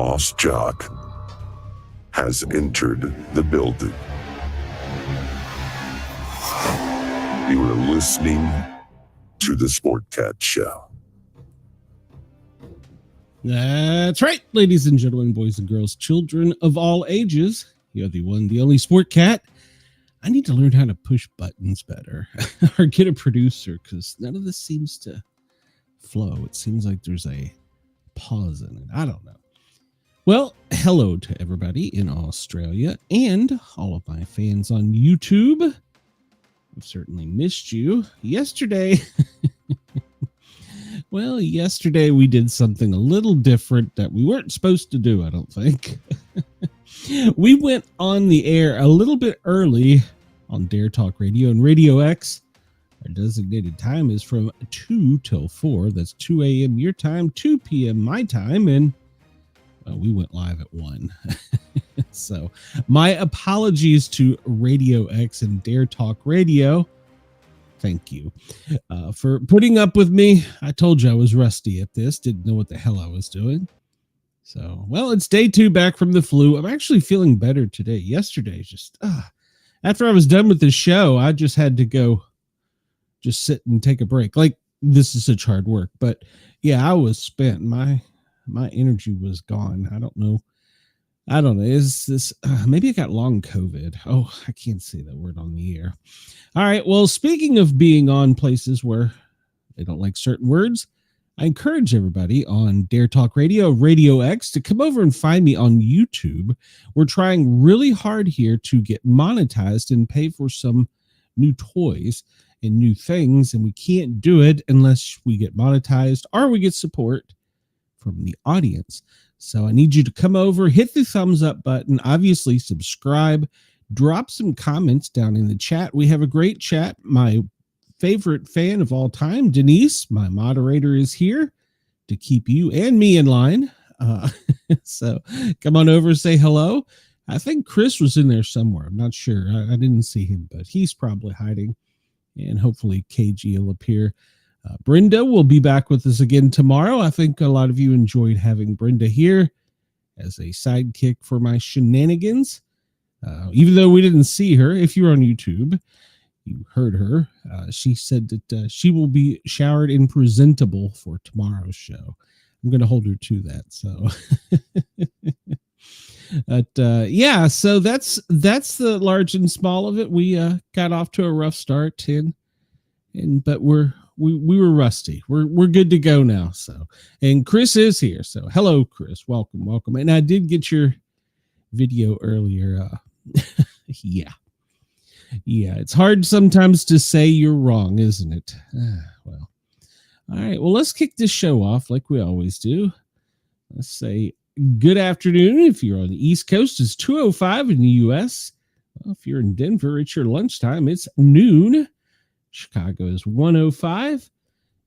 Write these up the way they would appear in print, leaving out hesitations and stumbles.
boss jock has entered the building. You are listening to the Sportcat Show. That's right, ladies and gentlemen, boys and girls, children of all ages. You're the one, the only Sportcat. I need to learn how to push buttons better or get a producer because none of this seems to flow. It seems like there's a pause in it. I don't know. Well, hello to everybody in Australia and all of my fans on YouTube. I've certainly missed you. Yesterday we did something a little different that we weren't supposed to do, I don't think. We went on the air a little bit early on Dare Talk Radio and Radio X. Our designated time is from 2 till 4. That's 2 a.m. your time, 2 p.m. my time, and we went live at 1. So my apologies to Radio X and Dare Talk Radio. Thank you for putting up with me. I told you I was rusty at this. Didn't know what the hell I was doing. So, well, it's day 2 back from the flu. I'm actually feeling better today. Yesterday, just after I was done with the show, I just had to go just sit and take a break. Like, this is such hard work. But, yeah, I was spent. My energy was gone. I don't know. Is this maybe I got long COVID? Oh, I can't say that word on the air. All right. Well, speaking of being on places where they don't like certain words, I encourage everybody on Dare Talk Radio, Radio X, to come over and find me on YouTube. We're trying really hard here to get monetized and pay for some new toys and new things, and we can't do it unless we get monetized or we get support from the audience. So I need you to come over, hit the thumbs up button, obviously subscribe, drop some comments down in the chat. We have a great chat. My favorite fan of all time, Denise, my moderator, is here to keep you and me in line. So come on over, say hello. I think Chris was in there somewhere. I'm not sure. I didn't see him, but he's probably hiding. And hopefully KG will appear. Brenda will be back with us again tomorrow. I think a lot of you enjoyed having Brenda here as a sidekick for my shenanigans. Even though we didn't see her, if you're on YouTube, you heard her. She said that she will be showered and presentable for tomorrow's show. I'm going to hold her to that. So, but yeah, so that's the large and small of it. We got off to a rough start, but we were rusty. We're good to go now. So, and Chris is here. So, hello, Chris. Welcome. And I did get your video earlier. Yeah, it's hard sometimes to say you're wrong, isn't it? Well, all right. Well, let's kick this show off like we always do. Let's say good afternoon. If you're on the East Coast, it's 2:05 in the U.S. Well, if you're in Denver, it's your lunchtime. It's noon. Chicago is 1:05.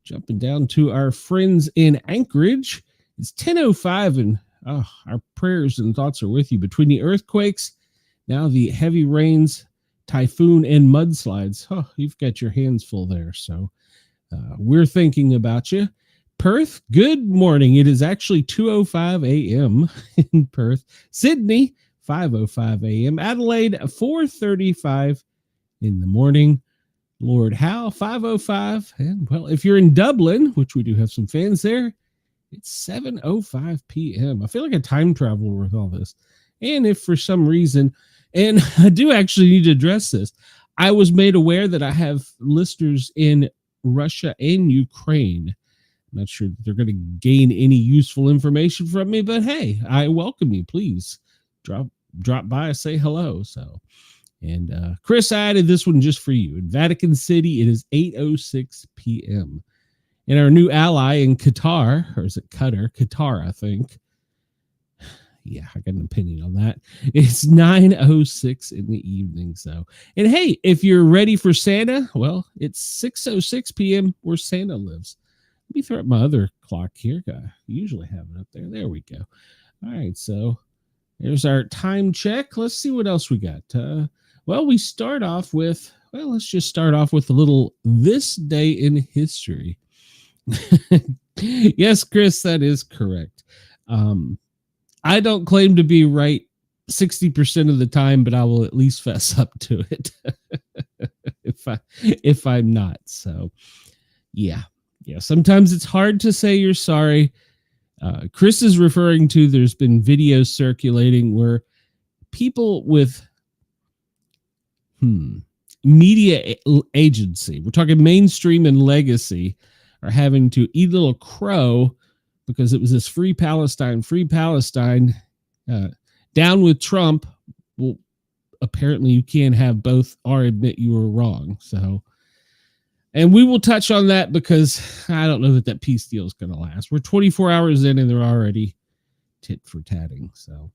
Jumping down to our friends in Anchorage, it's 10:05, and our prayers and thoughts are with you between the earthquakes, now the heavy rains, typhoon, and mudslides. Oh, you've got your hands full there. So we're thinking about you. Perth, good morning. It is actually 2:05 a.m. in Perth. Sydney, 5:05 a.m. Adelaide, 4:35 in the morning. Lord Howe, 5:05. And, well, if you're in Dublin, which we do have some fans there, it's 7:05 p.m. I feel like a time traveler with all this. And if for some reason, and I do actually need to address this, I was made aware that I have listeners in Russia and Ukraine. I'm not sure that they're going to gain any useful information from me, but hey, I welcome you. Please drop by and say hello. So, and Chris, I added this one just for you. In Vatican City, it is 8:06 p.m. And our new ally in Qatar, or is it Qatar? Qatar, I think. Yeah, I got an opinion on that. It's 9:06 in the evening. So, and hey, if you're ready for Santa, well, it's 6:06 p.m. where Santa lives. Let me throw up my other clock here. I usually have it up there. There we go. All right, so there's our time check. Let's see what else we got. Well, we start off with, let's just start off with a little this day in history. Yes, Chris, that is correct. I don't claim to be right 60% of the time, but I will at least fess up to it if I'm not. So yeah. Sometimes it's hard to say you're sorry. Chris is referring to, there's been videos circulating where people with media agency, we're talking mainstream and legacy, are having to eat a little crow because it was this free Palestine, down with Trump. Well, apparently you can't have both or admit you were wrong. So, and we will touch on that because I don't know that peace deal is going to last. We're 24 hours in and they're already tit for tatting. So, all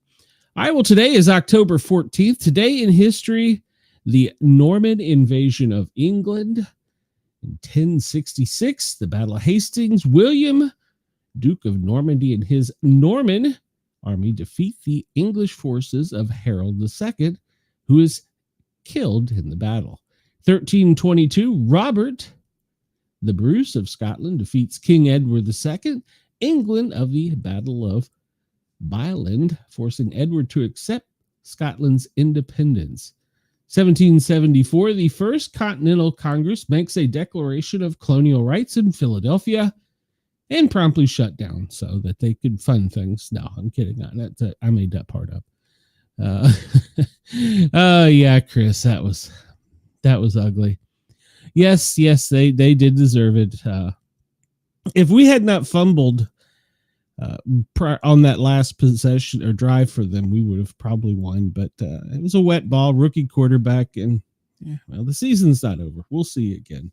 right, well, today is October 14th. Today in history, the Norman invasion of England in 1066, the Battle of Hastings. William, Duke of Normandy, and his Norman army defeat the English forces of Harold II, who is killed in the battle. 1322, Robert the Bruce of Scotland defeats King Edward II, England, of the Battle of Bylund, forcing Edward to accept Scotland's independence. 1774, the First Continental Congress makes a declaration of colonial rights in Philadelphia and promptly shut down so that they could fund things. No, I'm kidding. I made that part up. Yeah, Chris, that was ugly. Yes, they did deserve it. If we had not fumbled on that last possession or drive for them, we would have probably won. But it was a wet ball, rookie quarterback, and well, the season's not over. We'll see again.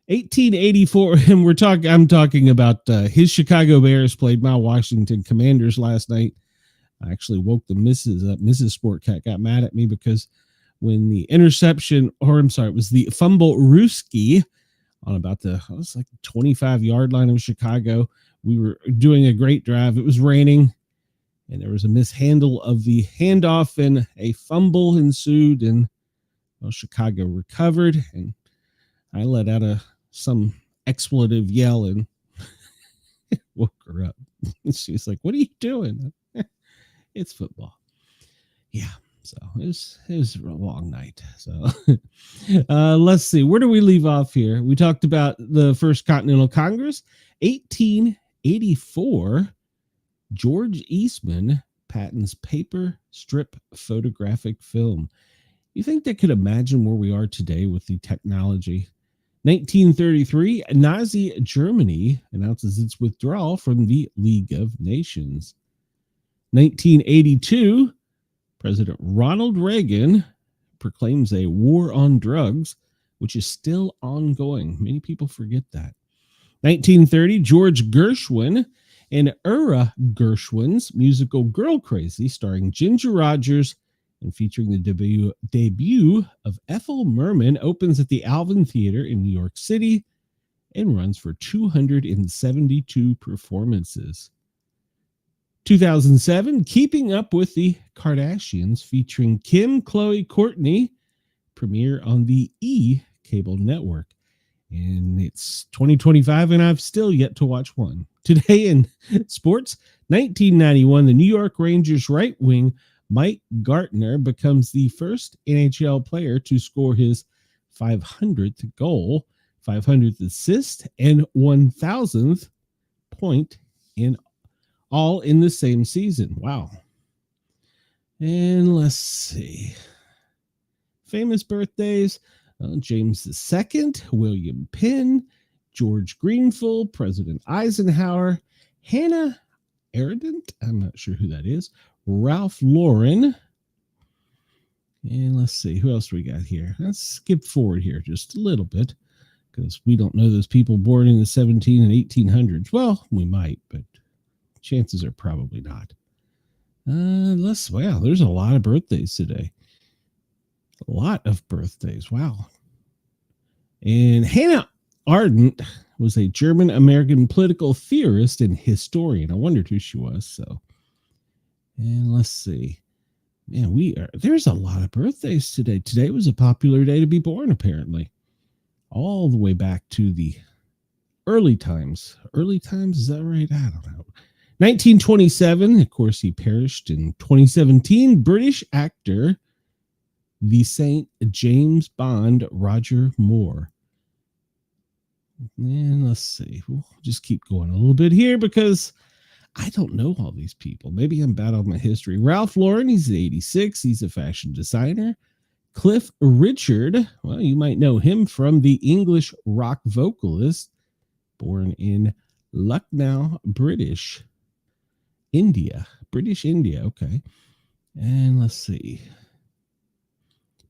1884, and I'm talking about his Chicago Bears played my Washington Commanders last night. I actually woke the missus up. Mrs. Sportcat got mad at me because when the interception, it was the fumble Ruski on about the 25-yard line of Chicago. We were doing a great drive. It was raining, and there was a mishandle of the handoff, and a fumble ensued, and Chicago recovered, and I let out some expletive yell and woke her up. She's like, "What are you doing?" It's football. Yeah. So it was a long night. So let's see. Where do we leave off here? We talked about the First Continental Congress. 1884, George Eastman patents paper strip photographic film. You think they could imagine where we are today with the technology? 1933, Nazi Germany announces its withdrawal from the League of Nations. 1982, President Ronald Reagan proclaims a war on drugs, which is still ongoing. Many people forget that. 1930, George Gershwin and Ira Gershwin's musical Girl Crazy, starring Ginger Rogers and featuring the debut of Ethel Merman, opens at the Alvin Theater in New York City and runs for 272 performances. 2007, Keeping Up with the Kardashians, featuring Kim, Khloe, Kourtney, premiere on the E! Cable network. And it's 2025, and I've still yet to watch one. Today in sports, 1991, the New York Rangers right wing Mike Gartner becomes the first NHL player to score his 500th goal, 500th assist, and 1,000th point all in the same season. Wow. And let's see. Famous birthdays. James II, William Penn, George Greenfield, President Eisenhower, Hannah Arendt, I'm not sure who that is, Ralph Lauren, and let's see, who else we got here? Let's skip forward here just a little bit, because we don't know those people born in the 17 and 1800s. Well, we might, but chances are probably not. Wow, there's a lot of birthdays today. A lot of birthdays. Wow. And Hannah Arendt was a German-American political theorist and historian. I wondered who she was. So, and let's see. Man, there's a lot of birthdays today. Today was a popular day to be born, apparently. All the way back to the early times. Early times, is that right? I don't know. 1927, of course, he perished. In 2017, British actor, the Saint James Bond, Roger Moore. And let's see, we'll just keep going a little bit here because I don't know all these people. Maybe I'm bad on my history. Ralph Lauren, he's 86. He's a fashion designer. Cliff Richard, well, you might know him from the English rock vocalist, born in Lucknow, British India. Okay. And let's see.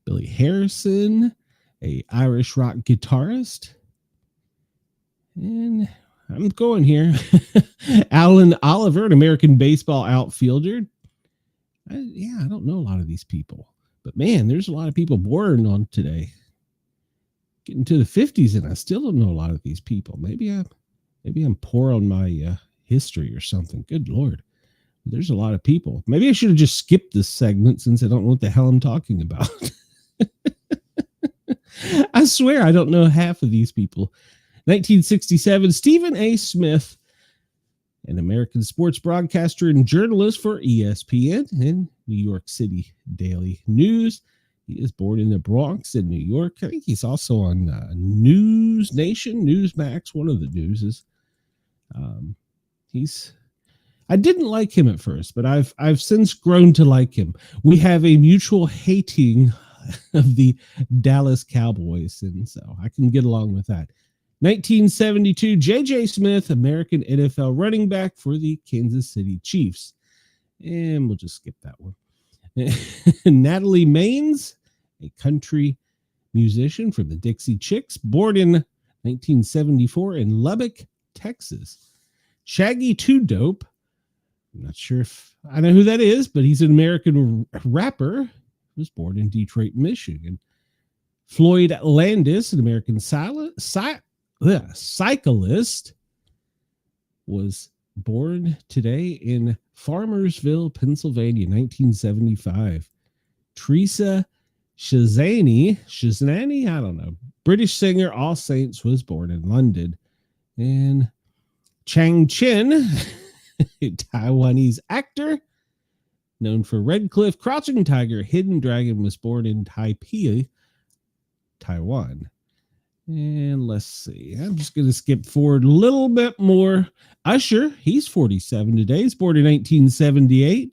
Billy Harrison, a Irish rock guitarist. And I'm going here. Alan Oliver, an American baseball outfielder. I don't know a lot of these people. But man, there's a lot of people born on today. Getting to the 50s, and I still don't know a lot of these people. Maybe I'm poor on my history or something. Good Lord. There's a lot of people. Maybe I should have just skipped this segment since I don't know what the hell I'm talking about. I swear I don't know half of these people. 1967, Stephen A. Smith, an American sports broadcaster and journalist for ESPN and New York City Daily News. He is born in the Bronx in New York. I think he's also on News Nation, Newsmax, one of the newses. I didn't like him at first, but I've since grown to like him. We have a mutual hating of the Dallas Cowboys, and so I can get along with that. 1972, J.J. Smith, American NFL running back for the Kansas City Chiefs. And we'll just skip that one. Natalie Maines, a country musician from the Dixie Chicks, born in 1974 in Lubbock, Texas. Shaggy 2 Dope, I'm not sure if I know who that is, but he's an American rapper. He was born in Detroit, Michigan. Floyd Landis, an American cyclist, was born today in Farmersville, Pennsylvania, 1975. Teresa Shazani, I don't know, British singer, All Saints, was born in London. And Chang Chen, a Taiwanese actor, known for Red Cliff, Crouching Tiger, Hidden Dragon, was born in Taipei, Taiwan. And let's see. I'm just going to skip forward a little bit more. Usher, he's 47 today. He's born in 1978.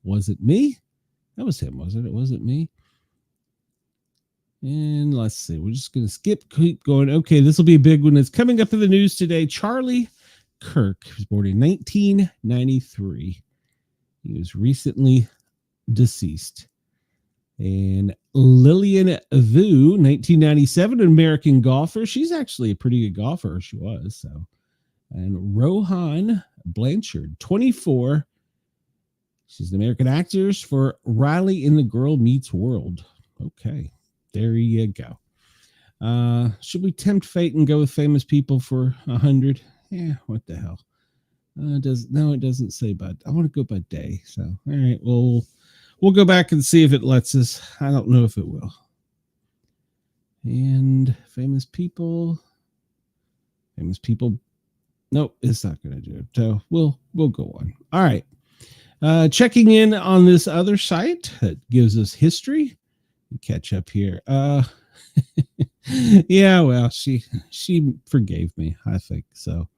Was it me? That was him, wasn't it? Was it me? And let's see. We're just going to keep going. Okay, this will be a big one. It's coming up in the news today. Charlie Kirk was born in 1993. He was recently deceased. And Lillian Vu, 1997, an American golfer. She's actually a pretty good golfer. She was. So, and Rohan Blanchard, 24. She's an American actress for Riley in The Girl Meets World. Okay, there you go. Should we tempt fate and go with famous people for 100? Yeah, what the hell? It doesn't say, but I want to go by day. So, all right, well, we'll go back and see if it lets us. I don't know if it will. And famous people. Nope, it's not going to do it. So we'll go on. All right. Checking in on this other site that gives us history. Catch up here. Yeah, well, she forgave me, I think. So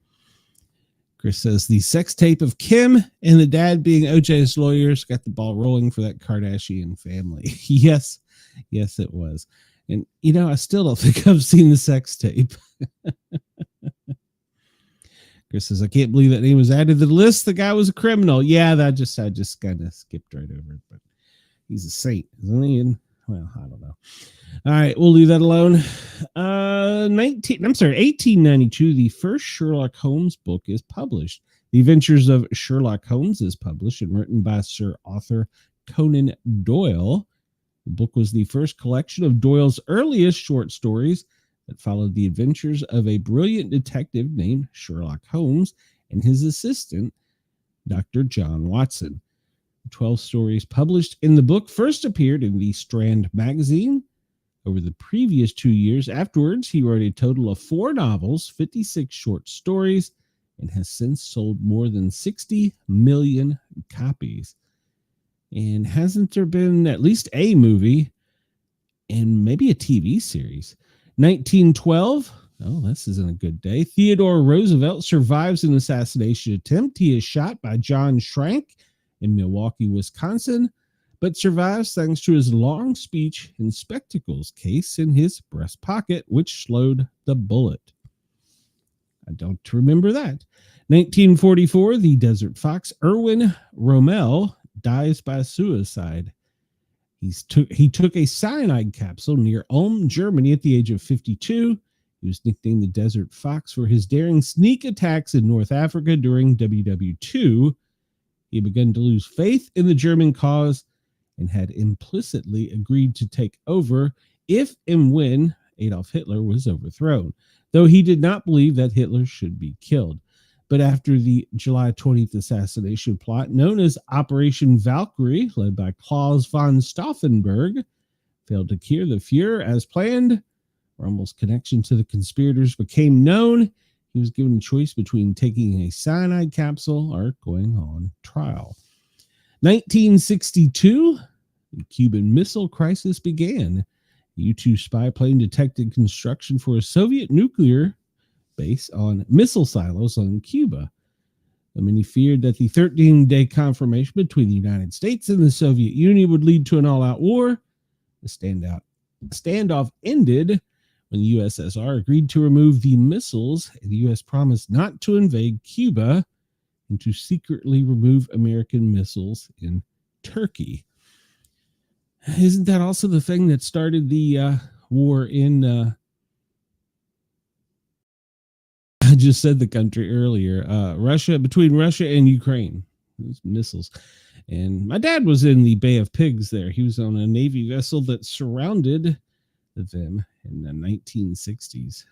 Chris says the sex tape of Kim and the dad being OJ's lawyers got the ball rolling for that Kardashian family. Yes, it was. And, I still don't think I've seen the sex tape. Chris says, I can't believe that name was added to the list. The guy was a criminal. Yeah, I just kind of skipped right over it. But he's a saint, isn't he? And, well, I don't know. All right, we'll leave that alone. 1892, the first Sherlock Holmes book is published. The Adventures of Sherlock Holmes is published and written by Sir Arthur Conan Doyle. The book was the first collection of Doyle's earliest short stories that followed the adventures of a brilliant detective named Sherlock Holmes and his assistant, Dr. John Watson. 12 stories published in the book first appeared in the Strand magazine. Over the previous 2 years afterwards, he wrote a total of 4 novels, 56 short stories, and has since sold more than 60 million copies. And hasn't there been at least a movie and maybe a TV series? 1912. Oh, this isn't a good day. Theodore Roosevelt survives an assassination attempt. He is shot by John Schrank in Milwaukee, Wisconsin, but survives thanks to his long speech and spectacles case in his breast pocket, which slowed the bullet. I don't remember that. 1944, the desert fox Erwin Rommel dies by suicide. He took a cyanide capsule near Ulm, Germany at the age of 52. He was nicknamed the Desert Fox for his daring sneak attacks in North Africa during WW2. He began to lose faith in the German cause and had implicitly agreed to take over if and when Adolf Hitler was overthrown, though he did not believe that Hitler should be killed. But after the July 20th assassination plot, known as Operation Valkyrie, led by Klaus von Stauffenberg, failed to cure the Fuhrer as planned, Rommel's connection to the conspirators became known. He was given a choice between taking a cyanide capsule or going on trial. 1962, the Cuban Missile Crisis began. A U-2 spy plane detected construction for a Soviet nuclear base on missile silos on Cuba. Many feared that the 13-day confirmation between the United States and the Soviet Union would lead to an all-out war. The standoff ended when the USSR agreed to remove the missiles, and the U.S. promised not to invade Cuba and to secretly remove American missiles in Turkey. Isn't that also the thing that started the war in... I just said the country earlier. Russia, between Russia and Ukraine. Those missiles. And my dad was in the Bay of Pigs there. He was on a Navy vessel that surrounded them in the 1960s.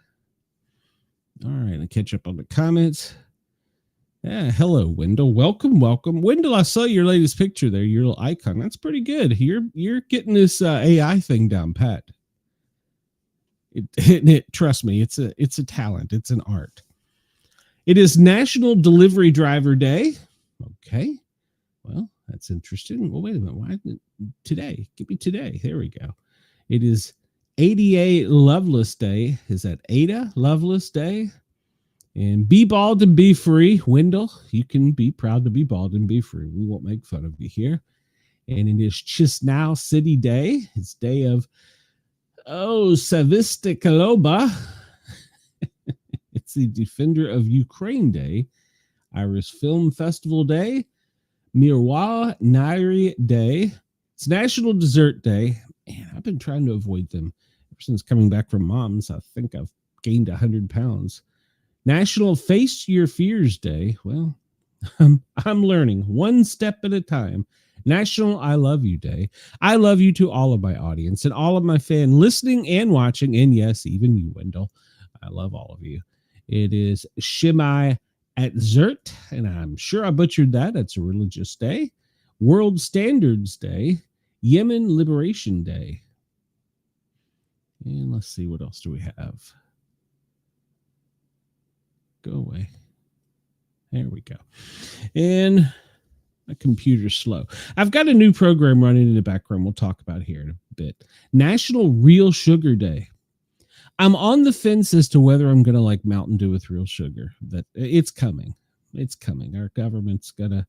All right, I'll catch up on the comments. Yeah, hello, Wendell. Welcome. Wendell, I saw your latest picture there, your little icon. That's pretty good. You're getting this AI thing down pat. Trust me, it's a talent. It's an art. It is National Delivery Driver Day. Okay. Well, that's interesting. Well, wait a minute. Why isn't it today? Give me today. There we go. It is ADA Loveless Day. Is that Ada Loveless Day? And be bald and be free. Wendell, you can be proud to be bald and be free. We won't make fun of you here. And it is Chisinau City Day. It's day of Savistokaloba. It's the Defender of Ukraine Day. Irish Film Festival Day. Miroir Nairi Day. It's National Dessert Day. Man, I've been trying to avoid them ever since coming back from Mom's. I think I've gained 100 pounds. National Face Your Fears Day. Well, I'm learning one step at a time. National I Love You Day. I love you to all of my audience and all of my fans listening and watching. And yes, even you, Wendell. I love all of you. It is Shemai Atzert, and I'm sure I butchered that. That's a religious day. World Standards Day. Yemen Liberation Day. And let's see, what else do we have? Go away. There we go. And my computer's slow. I've got a new program running in the background we'll talk about here in a bit. National Real Sugar Day. I'm on the fence as to whether I'm going to like Mountain Dew with real sugar. That it's coming. It's coming. Our government's going to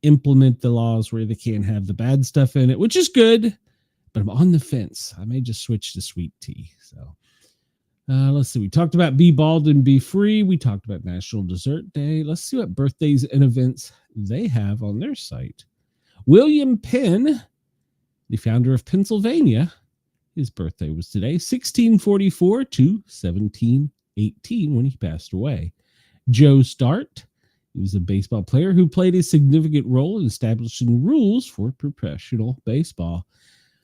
implement the laws where they can't have the bad stuff in it, which is good, but I'm on the fence. I may just switch to sweet tea. So let's see. We talked about Be Bald and Be Free. We talked about National Dessert Day. Let's see what birthdays and events they have on their site. William Penn, the founder of Pennsylvania, his birthday was today, 1644 to 1718 when he passed away. Joe Start, he was a baseball player who played a significant role in establishing rules for professional baseball.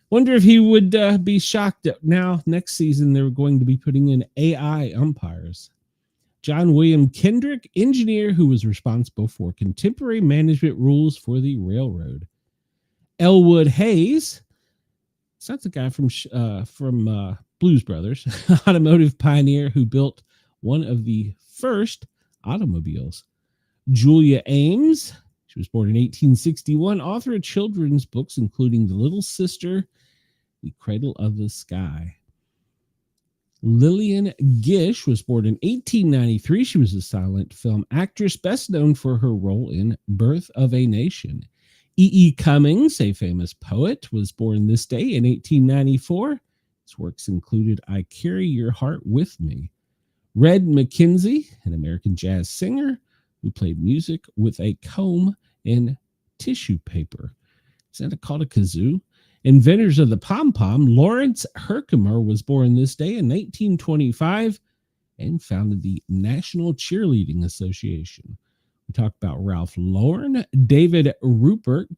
Wonder if he would be shocked that now next season they're going to be putting in AI umpires. John William Kendrick, engineer who was responsible for contemporary management rules for the railroad. Elwood Hayes, it's not the guy from Blues Brothers, automotive pioneer who built one of the first automobiles. Julia Ames, she was born in 1861, author of children's books, including The Little Sister, The Cradle of the Sky. Lillian Gish was born in 1893. She was a silent film actress, best known for her role in Birth of a Nation. E. Cummings, a famous poet, was born this day in 1894. His works included I Carry Your Heart With Me. Red McKenzie, an American jazz singer who played music with a comb and tissue paper. Is that called a kazoo? Inventors of the pom-pom, Lawrence Herkimer was born this day in 1925 and founded the National Cheerleading Association. We talked about Ralph Lauren. David Rupert,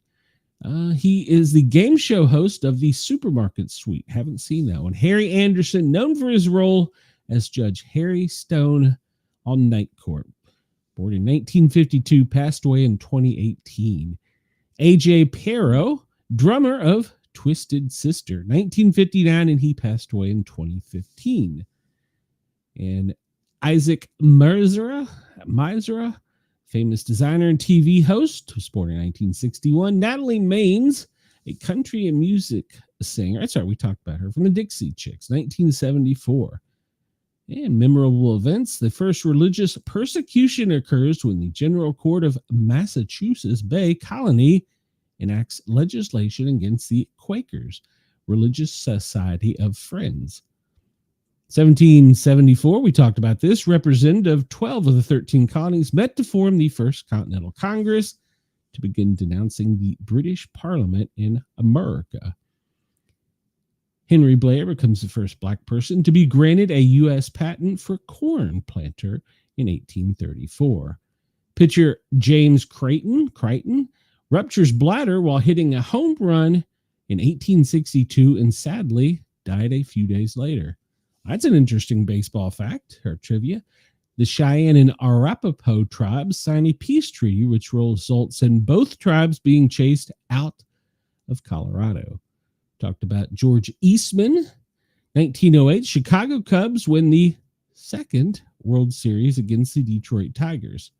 he is the game show host of the Supermarket Suite. Haven't seen that one. Harry Anderson, known for his role as Judge Harry Stone on Night Court. Born in 1952, passed away in 2018. A.J. Pero, drummer of Twisted Sister, 1959, and he passed away in 2015. And Isaac Misra, famous designer and TV host, was born in 1961. Natalie Maines, a country and music singer. That's right, we talked about her, from the Dixie Chicks, 1974. And memorable events. The first religious persecution occurs when the General Court of Massachusetts Bay Colony enacts legislation against the Quakers, Religious Society of Friends. 1774, we talked about this. Representative 12 of the 13 colonies met to form the First Continental Congress to begin denouncing the British Parliament in America. Henry Blair becomes the first black person to be granted a U.S. patent for corn planter in 1834. Pitcher James Creighton ruptures bladder while hitting a home run in 1862 and sadly died a few days later. That's an interesting baseball fact or trivia. The Cheyenne and Arapaho tribes sign a peace treaty, which results in both tribes being chased out of Colorado. Talked about George Eastman. 1908, Chicago Cubs win the second World Series against the Detroit Tigers.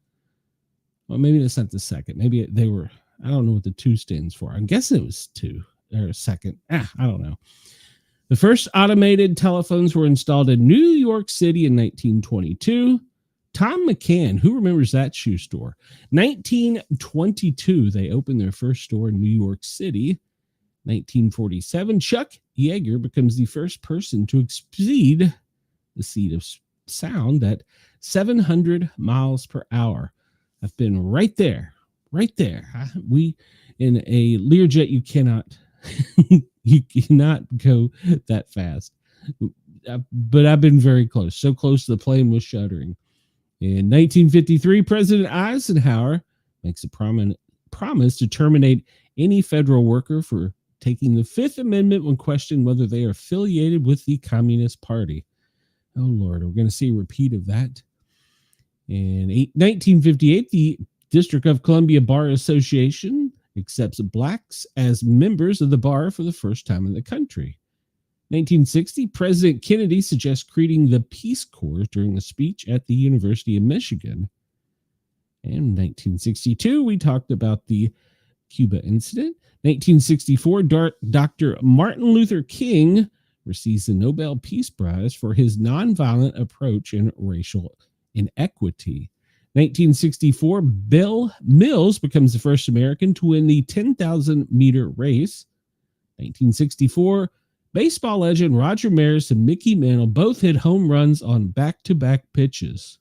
Well, maybe that's not the second. Maybe they were, I don't know what the 2 stands for. I guess it was 2 or second. I don't know. The first automated telephones were installed in New York City in 1922. Tom McCann, who remembers that shoe store? 1922, they opened their first store in New York City. 1947, Chuck Yeager becomes the first person to exceed the speed of sound at 700 miles per hour. I've been right there. We, in a Learjet, you cannot go that fast. But I've been very close. So close the plane was shuddering. In 1953, President Eisenhower makes a promise to terminate any federal worker for taking the Fifth Amendment when questioned whether they are affiliated with the Communist Party. Oh, Lord, we're going to see a repeat of that. In 1958, the District of Columbia Bar Association accepts blacks as members of the bar for the first time in the country. 1960, President Kennedy suggests creating the Peace Corps during a speech at the University of Michigan. And 1962, we talked about the Cuba incident. 1964, Dr. Martin Luther King receives the Nobel Peace Prize for his nonviolent approach in racial inequity. 1964, Bill Mills becomes the first American to win the 10,000-meter race. 1964, baseball legend Roger Maris and Mickey Mantle both hit home runs on back-to-back pitches.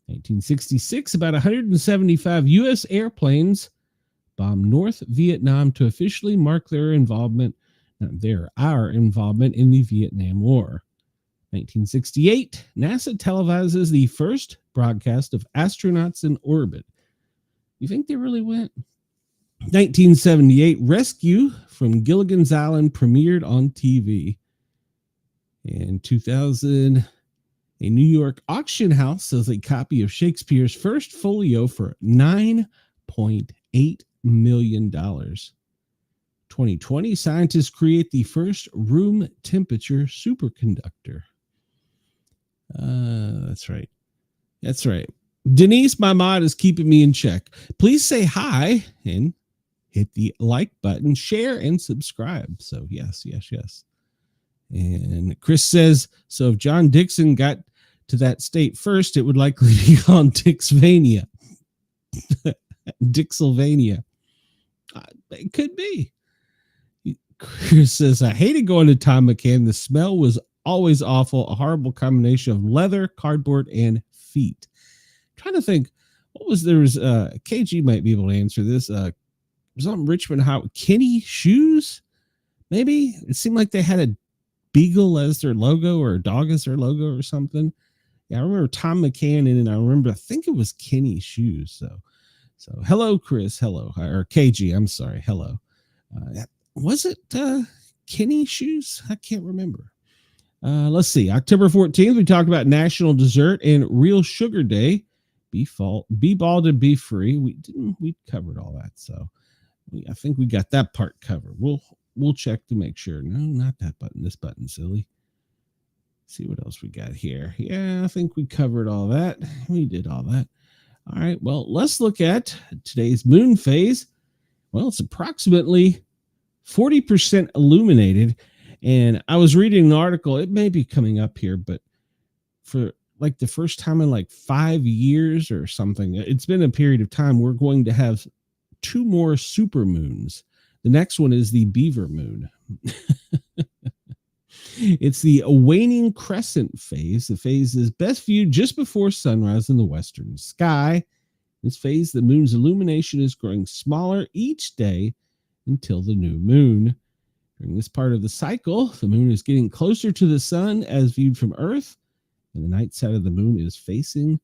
1966, about 175 U.S. airplanes bombed North Vietnam to officially mark our involvement in the Vietnam War. 1968, NASA televises the first broadcast of astronauts in orbit. You think they really went? 1978, Rescue from Gilligan's Island premiered on TV. In 2000, a New York auction house sells a copy of Shakespeare's first folio for $9.8 million. 2020, scientists create the first room temperature superconductor. That's right. Denise, my mod, is keeping me in check. Please say hi and hit the like button, share, and subscribe. So yes. And Chris says, so if John Dixon got to that state first, it would likely be called Dixvania. Dixylvania. It could be. Chris says, I hated going to Tom McCann. The smell was always awful. A horrible combination of leather, cardboard, and feet. I'm trying to think, what was there was KG might be able to answer this. Was on Richmond Highway. Kenny Shoes? Maybe? It seemed like they had a beagle as their logo or a dog as their logo or something. Yeah, I remember Tom McCann, and I think it was Kenny Shoes. So hello, Chris. Hello. Or KG, I'm sorry. Hello. Was it Kenny Shoes? I can't remember. Let's see. October 14th, we talked about National Dessert and Real Sugar Day. Be bald and be free. We covered all that. So I think we got that part covered. We'll check to make sure. No, not that button. This button, silly. See what else we got here. Yeah, I think we covered all that. We did all that. All right. Well, let's look at today's moon phase. Well, it's approximately 40% illuminated. And I was reading an article. It may be coming up here, but for like the first time in like 5 years or something, it's been a period of time, we're going to have 2 more super moons. The next one is the Beaver moon. It's the waning crescent phase. The phase is best viewed just before sunrise in the western sky. This phase, the moon's illumination is growing smaller each day until the new moon. During this part of the cycle, the moon is getting closer to the sun as viewed from Earth, and the night side of the moon is facing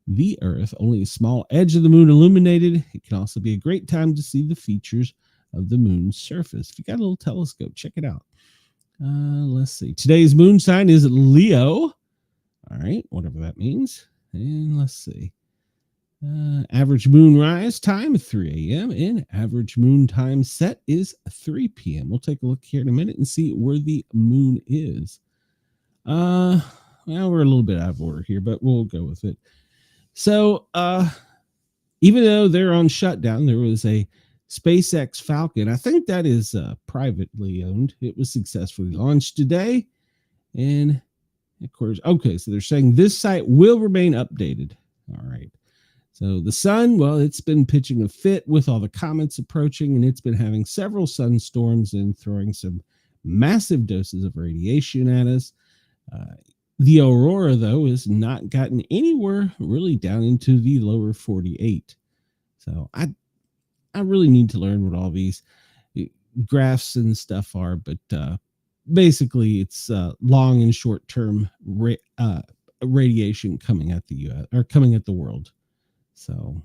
the Earth. Only a small edge of the moon illuminated. It can also be a great time to see the features of the moon's surface. If you got a little telescope, check it out. Let's see. Today's moon sign is Leo. All right, whatever that means. And let's see. Average moon rise time 3 a.m. and average moon time set is 3 p.m. We'll take a look here in a minute and see where the moon is. Well, we're a little bit out of order here, but we'll go with it. So, even though they're on shutdown, there was a SpaceX Falcon. I think that is privately owned. It was successfully launched today. And of course, okay, so they're saying this site will remain updated. All right. So the sun, well, it's been pitching a fit with all the comets approaching, and it's been having several sunstorms and throwing some massive doses of radiation at us. The aurora, though, has not gotten anywhere really down into the lower 48. So I really need to learn what all these graphs and stuff are, but basically it's long and short term radiation coming at the U.S. or coming at the world. So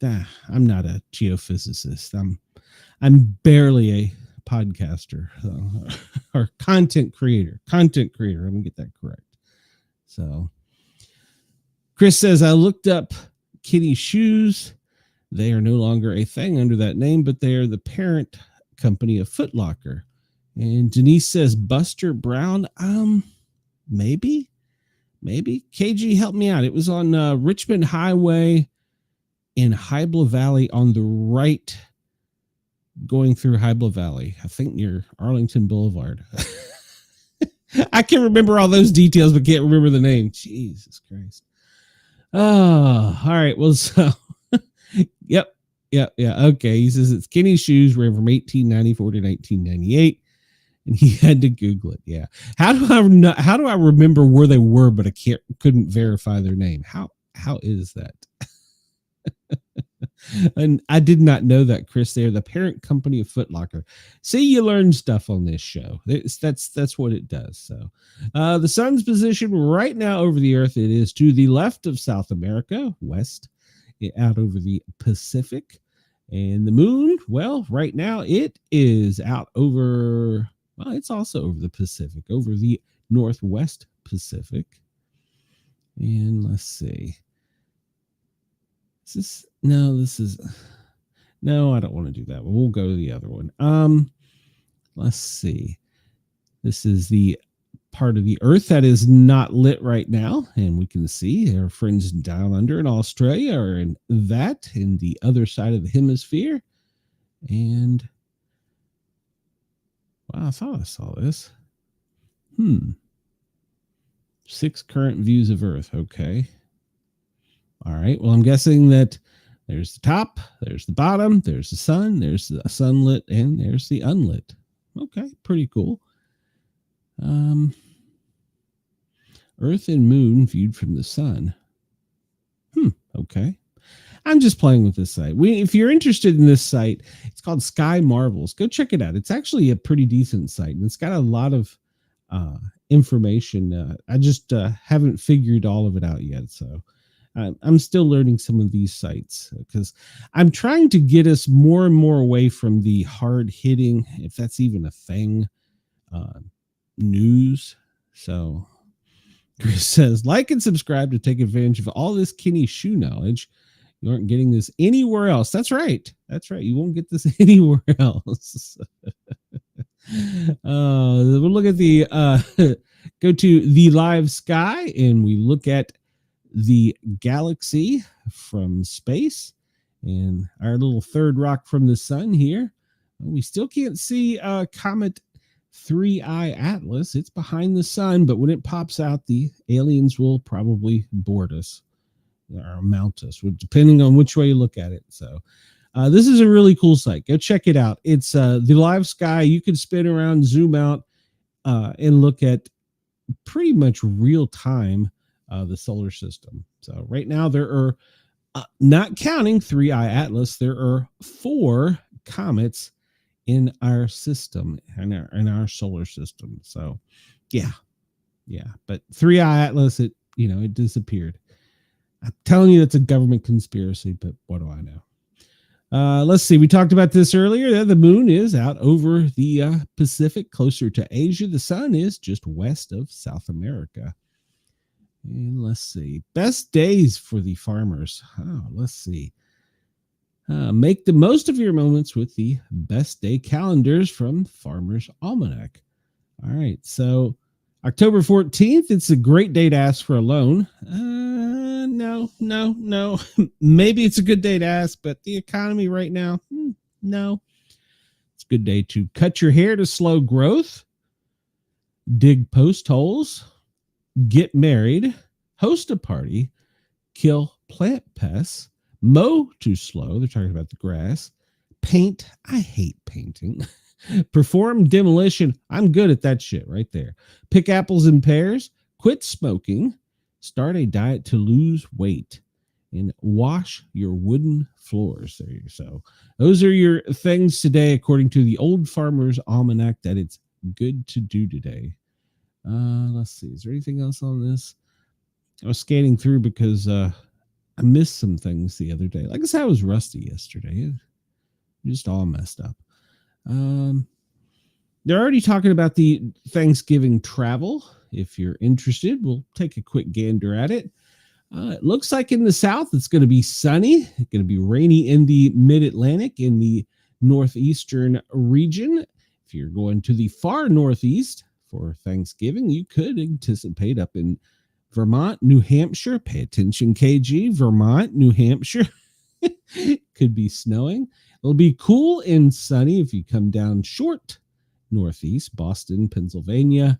I'm not a geophysicist. I'm barely a podcaster or content creator. I'm gonna get that correct. So Chris says, I looked up Kitty Shoes. They are no longer a thing under that name, but they are the parent company of Foot Locker. And Denise says Buster Brown. Maybe. KG, help me out. It was on Richmond Highway in Hybla Valley on the right, going through Hybla Valley. I think near Arlington Boulevard. I can remember all those details, but can't remember the name. Jesus Christ. Oh, all right. Well, so Yep. Okay. He says it's Kenny Shoes ran from 1894 to 1998, and he had to Google it. Yeah. How do I remember where they were, but I couldn't verify their name? How is that? And I did not know that, Chris. They're the parent company of Foot Locker. See, you learn stuff on this show. That's what it does. So, the sun's position right now over the Earth, it is to the left of South America, west, out over the Pacific. And the moon, well, right now it is out over, well, it's also over the Pacific, over the Northwest Pacific. And let's see. No, I don't want to do that one. We'll go to the other one. Let's see. This is the part of the earth that is not lit right now, and we can see our friends down under in Australia are in the other side of the hemisphere. And wow, I thought I saw this. 6 current views of Earth. Okay. All right. Well, I'm guessing that there's the top, there's the bottom, there's the sun, there's the sunlit, and there's the unlit. Okay, pretty cool. Earth and moon viewed from the sun. Okay. I'm just playing with this site. If you're interested in this site, it's called Sky Marvels. Go check it out. It's actually a pretty decent site, and it's got a lot of information. I just haven't figured all of it out yet, so I'm still learning some of these sites because I'm trying to get us more and more away from the hard hitting, if that's even a thing, news. So Chris says, like and subscribe to take advantage of all this Kenny shoe knowledge. You aren't getting this anywhere else. That's right. That's right. You won't get this anywhere else. We'll look at the go to the live sky, and we look at the galaxy from space and our little third rock from the sun here. We still can't see Comet 3I Atlas. It's behind the sun, but when it pops out, the aliens will probably board us or mount us, depending on which way you look at it. So this is a really cool site. Go check it out. It's the live sky. You can spin around, zoom out, and look at pretty much real time the solar system. So right now there are, not counting 3I Atlas, there are 4 comets in our system, in our solar system. So yeah. But 3I Atlas, it disappeared. I'm telling you, that's a government conspiracy, but what do I know? Let's see. We talked about this earlier. The moon is out over the Pacific, closer to Asia. The sun is just west of South America. And let's see. Best days for the farmers. Let's see. Make the most of your moments with the best day calendars from Farmer's Almanac. All right. So October 14th, it's a great day to ask for a loan. No. Maybe it's a good day to ask, but the economy right now, no. It's a good day to cut your hair to slow growth, dig post holes, get married, host a party, kill plant pests, mow too slow. They're talking about the grass. Paint. I hate painting. Perform demolition. I'm good at that shit right there. Pick apples and pears. Quit smoking. Start a diet to lose weight. And wash your wooden floors. There you go. So those are your things today, according to the Old Farmer's Almanac, that it's good to do today. Let's see. Is there anything else on this? I was scanning through because I missed some things the other day. Like I said, I was rusty yesterday. Just all messed up. They're already talking about the Thanksgiving travel. If you're interested, we'll take a quick gander at it. It looks like in the south, it's going to be sunny. It's going to be rainy in the mid-Atlantic, in the northeastern region. If you're going to the far northeast for Thanksgiving, you could anticipate up in Vermont, New Hampshire. Pay attention, KG. Vermont, New Hampshire. Could be snowing. It'll be cool and sunny if you come down short northeast, Boston, Pennsylvania,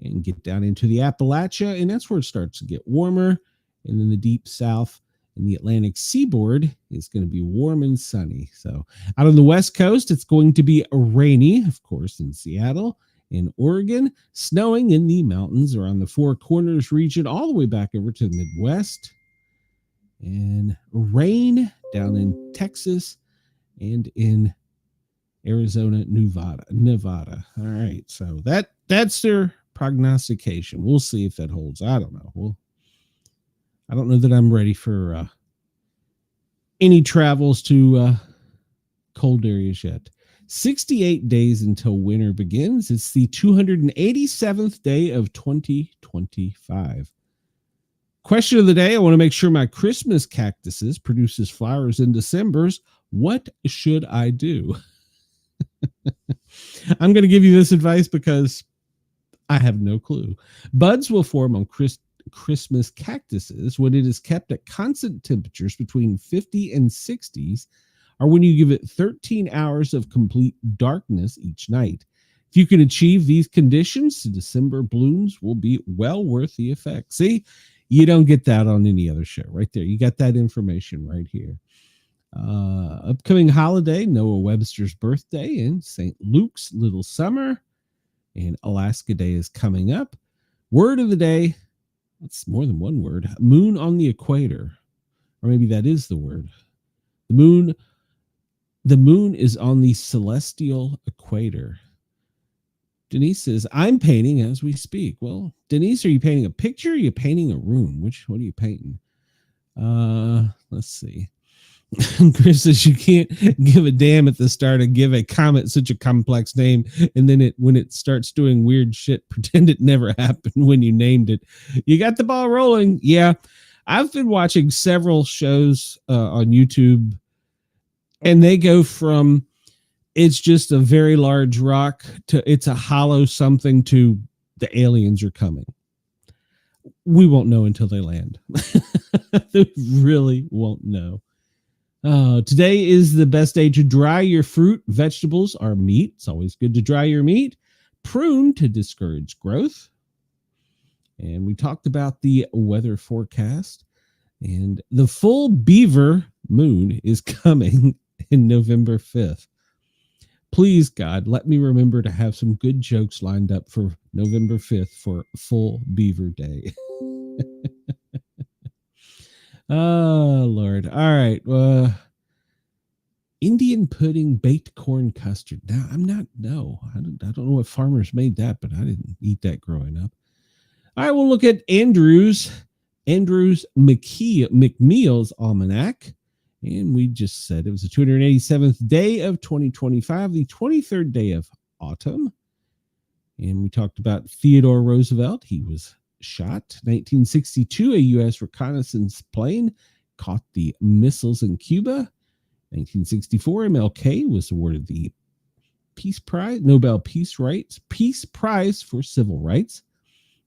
and get down into the Appalachia, and that's where it starts to get warmer. And then the deep south and the Atlantic seaboard is going to be warm and sunny. So out on the West Coast, it's going to be rainy, of course, in Seattle, in Oregon, snowing in the mountains around the Four Corners region, all the way back over to the Midwest, and rain down in Texas and in Arizona, Nevada. All right. So that's their prognostication. We'll see if that holds. I don't know. I don't know that I'm ready for any travels to cold areas yet. 68 days until winter begins. It's the 287th day of 2025. Question of the day. I want to make sure my Christmas cactuses produces flowers in December. What should I do? I'm going to give you this advice because I have no clue. Buds will form on Christmas cactuses when it is kept at constant temperatures between 50 and 60s, or when you give it 13 hours of complete darkness each night. If you can achieve these conditions, the December blooms will be well worth the effect. See, you don't get that on any other show right there. You got that information right here. Upcoming holiday, Noah Webster's birthday, and St. Luke's Little Summer, and Alaska Day is coming up. Word of the day, that's more than one word, moon on the equator. Or maybe that is the word. The moon is on the celestial equator. Denise says, I'm painting as we speak. Well, Denise, are you painting a picture or are you painting a room? What are you painting? Let's see. Chris says you can't give a damn at the start and give a comet such a complex name, and then when it starts doing weird shit, pretend it never happened when you named it. You got the ball rolling. Yeah, I've been watching several shows on YouTube, and they go from it's just a very large rock to it's a hollow something to the aliens are coming. We won't know until they land. They really won't know. Today is the best day to dry your fruit, vegetables, or meat. It's always good to dry your meat. Prune to discourage growth. And we talked about the weather forecast. And the full beaver moon is coming in November 5th. Please, God, let me remember to have some good jokes lined up for November 5th for full beaver day. Oh, Lord. All right. Indian pudding, baked corn custard. Now, I don't know what farmers made that, but I didn't eat that growing up. All right, we'll look at Andrew's McMeal's Almanac. And we just said it was the 287th day of 2025, the 23rd day of autumn. And we talked about Theodore Roosevelt. He was shot. 1962, a U.S. reconnaissance plane caught the missiles in Cuba. 1964, MLK was awarded the Peace Prize, Nobel Peace Prize for Civil Rights.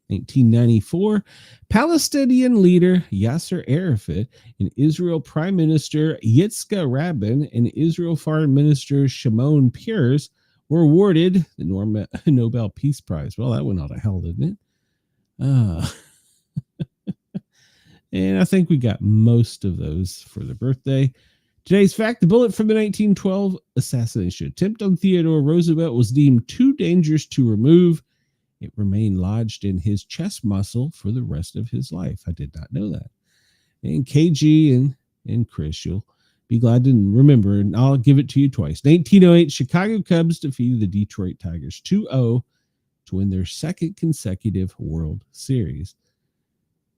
1994, Palestinian leader Yasser Arafat and Israel Prime Minister Yitzhak Rabin and Israel Foreign Minister Shimon Peres were awarded the Nobel Peace Prize. Well, that went out of hell, didn't it? And I think we got most of those for the birthday. Today's fact, the bullet from the 1912 assassination attempt on Theodore Roosevelt was deemed too dangerous to remove. It remained lodged in his chest muscle for the rest of his life. I did not know that. And KG and Chris, you'll be glad to remember, and I'll give it to you twice. 1908, Chicago Cubs defeated the Detroit Tigers 2-0 to win their second consecutive World Series.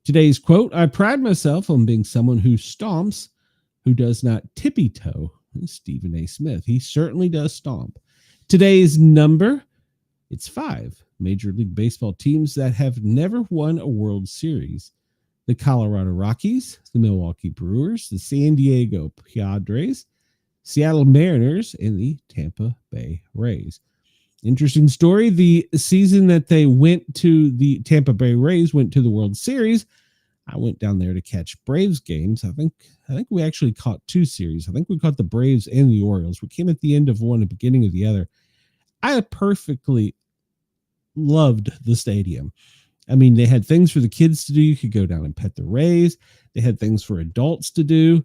Today's quote, I pride myself on being someone who stomps, who does not tippy-toe. Stephen A. Smith. He certainly does stomp. Today's number, it's 5. Major League Baseball teams that have never won a World Series. The Colorado Rockies, the Milwaukee Brewers, the San Diego Padres, Seattle Mariners, and the Tampa Bay Rays. Interesting story. The season that they went to the Tampa Bay Rays went to the World Series, I went down there to catch Braves games. I think we actually caught 2 series. I think we caught the Braves and the Orioles. We came at the end of one, the beginning of the other. I perfectly loved the stadium. I mean, they had things for the kids to do. You could go down and pet the Rays. They had things for adults to do.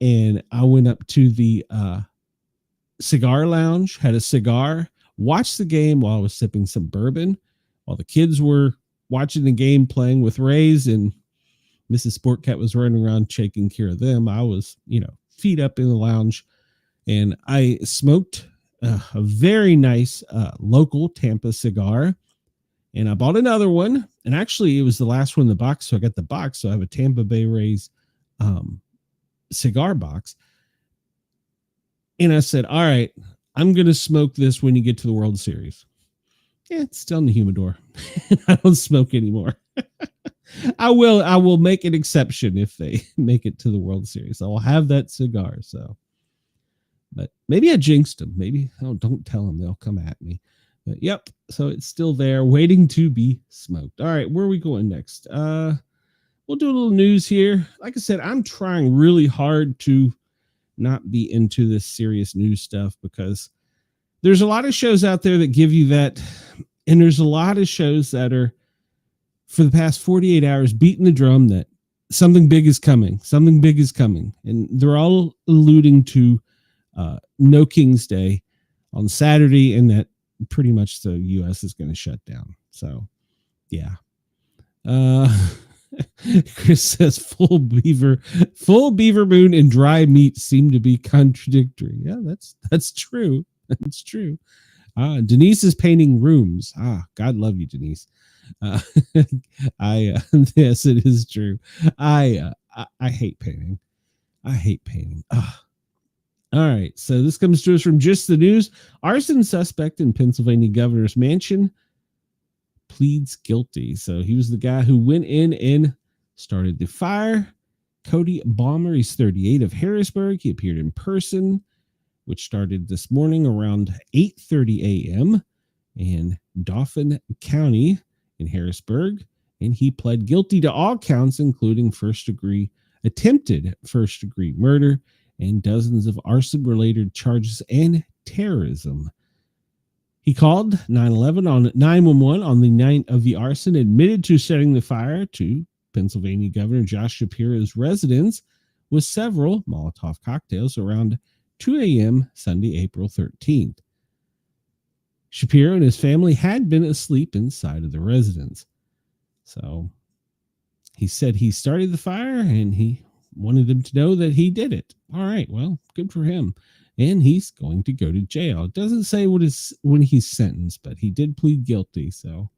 And I went up to the cigar lounge, had a cigar, watched the game while I was sipping some bourbon, while the kids were watching the game, playing with Rays, and Mrs. Sportcat was running around taking care of them. I was, feet up in the lounge, and I smoked a very nice local Tampa cigar. And I bought another one. And actually, it was the last one in the box. So I got the box. So I have a Tampa Bay Rays cigar box. And I said, all right, I'm going to smoke this when you get to the World Series. Yeah, it's still in the humidor. I don't smoke anymore. I will make an exception if they make it to the World Series. I will have that cigar. So, but maybe I jinxed them. Maybe don't tell them, they'll come at me. But yep, so it's still there waiting to be smoked. All right, where are we going next? We'll do a little news here. Like I said, I'm trying really hard to not be into this serious news stuff because there's a lot of shows out there that give you that, and there's a lot of shows that are for the past 48 hours beating the drum that something big is coming, and they're all alluding to No King's Day on Saturday, and that pretty much the U.S. is going to shut down. So, yeah. Chris says full beaver moon and dry meat seem to be contradictory. Yeah, that's true. That's true. Denise is painting rooms. God love you, Denise. Yes, it is true. I hate painting. All right, so this comes to us from Just the News. Arson suspect in Pennsylvania governor's mansion pleads guilty. So he was the guy who went in and started the fire. Cody Balmer, he's 38, of Harrisburg. He appeared in person, which started this morning around 8:30 a.m. in Dauphin County in Harrisburg, and he pled guilty to all counts, including attempted first-degree murder and dozens of arson-related charges and terrorism. He called 911 on the night of the arson, admitted to setting the fire to Pennsylvania Governor Josh Shapiro's residence with several Molotov cocktails around 2 a.m. Sunday, April 13th. Shapiro and his family had been asleep inside of the residence. So he said he started the fire and he wanted them to know that he did it. All right, well, good for him. And he's going to go to jail. It doesn't say when he's sentenced, but he did plead guilty. So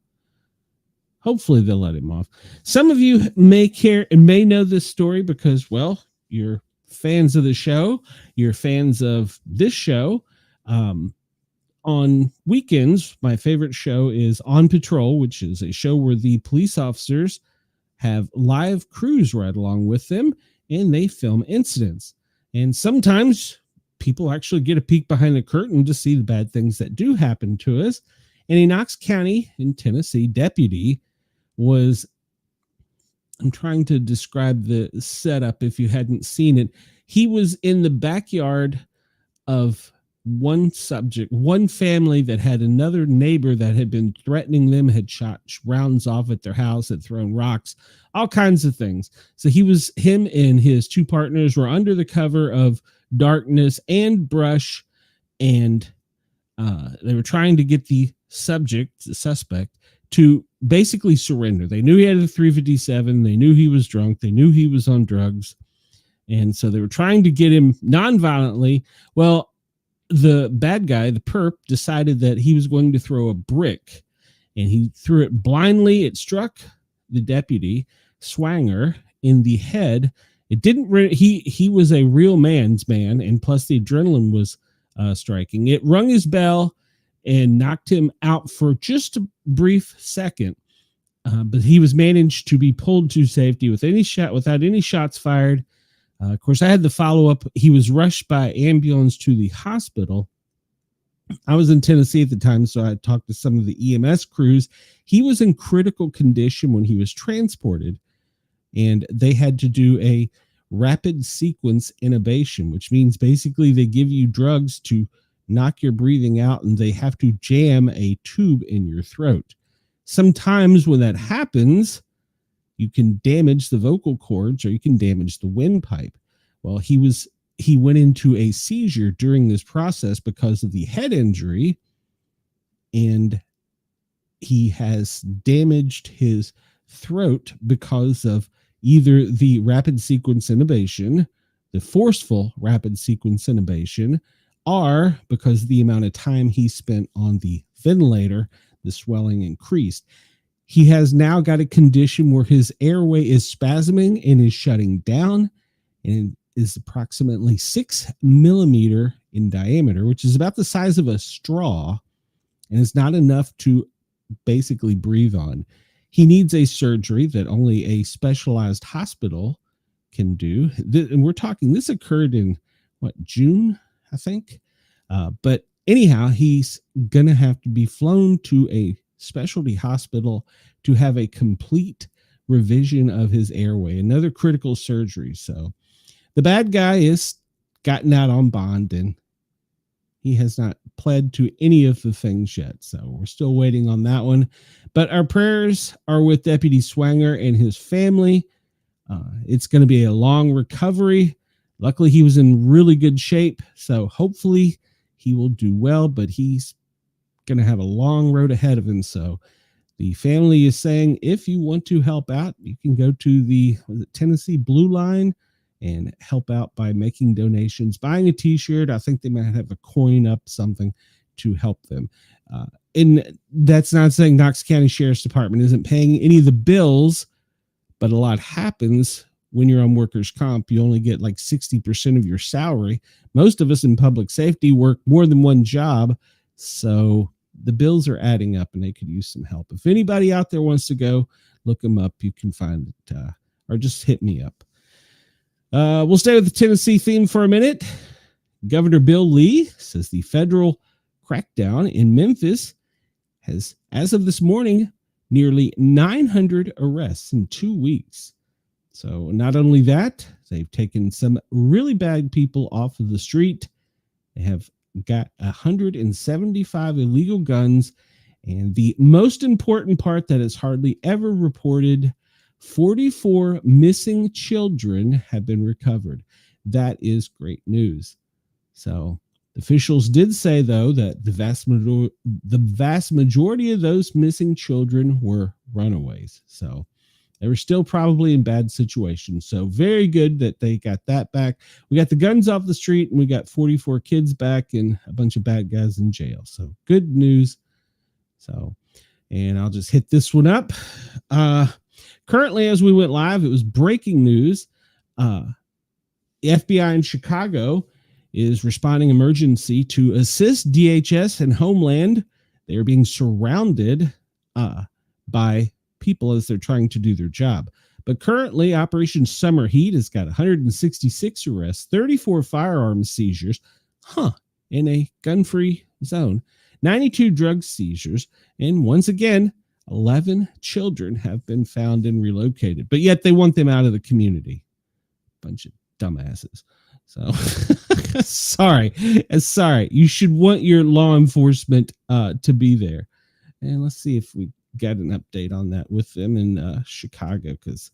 hopefully they'll let him off. Some of you may care and may know this story because, well, you're fans of the show. You're fans of this show. On weekends, my favorite show is On Patrol, which is a show where the police officers have live crews right along with them, and they film incidents. And sometimes people actually get a peek behind the curtain to see the bad things that do happen to us. And a Knox County in Tennessee deputy was, I'm trying to describe the setup if you hadn't seen it. He was in the backyard of one family that had another neighbor that had been threatening them, had shot rounds off at their house, had thrown rocks, all kinds of things. So him and his two partners were under the cover of darkness and brush, and they were trying to get the suspect, to basically surrender. They knew he had a .357. They knew he was drunk. They knew he was on drugs. And so they were trying to get him nonviolently. Well, the bad guy, the perp, decided that he was going to throw a brick, and he threw it blindly. It struck the deputy, Swanger, in the head. It didn't. He was a real man's man, and plus the adrenaline was striking. It rung his bell and knocked him out for just a brief second, but he was managed to be pulled to safety without any shots fired. Of course, I had the follow-up. He was rushed by ambulance to the hospital. I was in Tennessee at the time, so I talked to some of the EMS crews. He was in critical condition when he was transported, and they had to do a rapid sequence intubation, which means basically they give you drugs to knock your breathing out, and they have to jam a tube in your throat. Sometimes when that happens, you can damage the vocal cords or you can damage the windpipe. Well, he went into a seizure during this process because of the head injury, and he has damaged his throat because of either the rapid sequence intubation, the forceful rapid sequence intubation, or because of the amount of time he spent on the ventilator, the swelling increased. He has now got a condition where his airway is spasming and is shutting down, and is approximately 6 millimeter in diameter, which is about the size of a straw, and is not enough to basically breathe on. He needs a surgery that only a specialized hospital can do. And we're talking, this occurred in June, I think. But anyhow, he's going to have to be flown to a specialty hospital to have a complete revision of his airway, another critical surgery. So the bad guy is gotten out on bond, and he has not pled to any of the things yet. So we're still waiting on that one. But our prayers are with Deputy Swanger and his family. It's going to be a long recovery. Luckily, he was in really good shape. So hopefully he will do well, but he's going to have a long road ahead of him. So the family is saying, if you want to help out, you can go to the Tennessee Blue Line and help out by making donations, buying a t-shirt. I think they might have a coin up, something to help them. And that's not saying Knox County Sheriff's Department isn't paying any of the bills, but a lot happens when you're on workers' comp. You only get like 60% of your salary. Most of us in public safety work more than one job. So the bills are adding up and they could use some help. If anybody out there wants to go, look them up. You can find it or just hit me up. We'll stay with the Tennessee theme for a minute. Governor Bill Lee says the federal crackdown in Memphis has, as of this morning, nearly 900 arrests in 2 weeks. So not only that, they've taken some really bad people off of the street. They have got 175 illegal guns. And the most important part that is hardly ever reported, 44 missing children have been recovered. That is great news. So officials did say, though, that the vast majority of those missing children were runaways. So they were still probably in bad situations. So very good that they got that back. We got the guns off the street, and we got 44 kids back and a bunch of bad guys in jail. So good news. So, and I'll just hit this one up. Currently, as we went live, it was breaking news. The FBI in Chicago is responding emergency to assist DHS and Homeland. They are being surrounded by people as they're trying to do their job. But currently, Operation Summer Heat has got 166 arrests, 34 firearms seizures, in a gun-free zone, 92 drug seizures, and once again, 11 children have been found and relocated. But yet they want them out of the community. Bunch of dumbasses. So sorry. You should want your law enforcement to be there. And let's see if we got an update on that with them in Chicago, because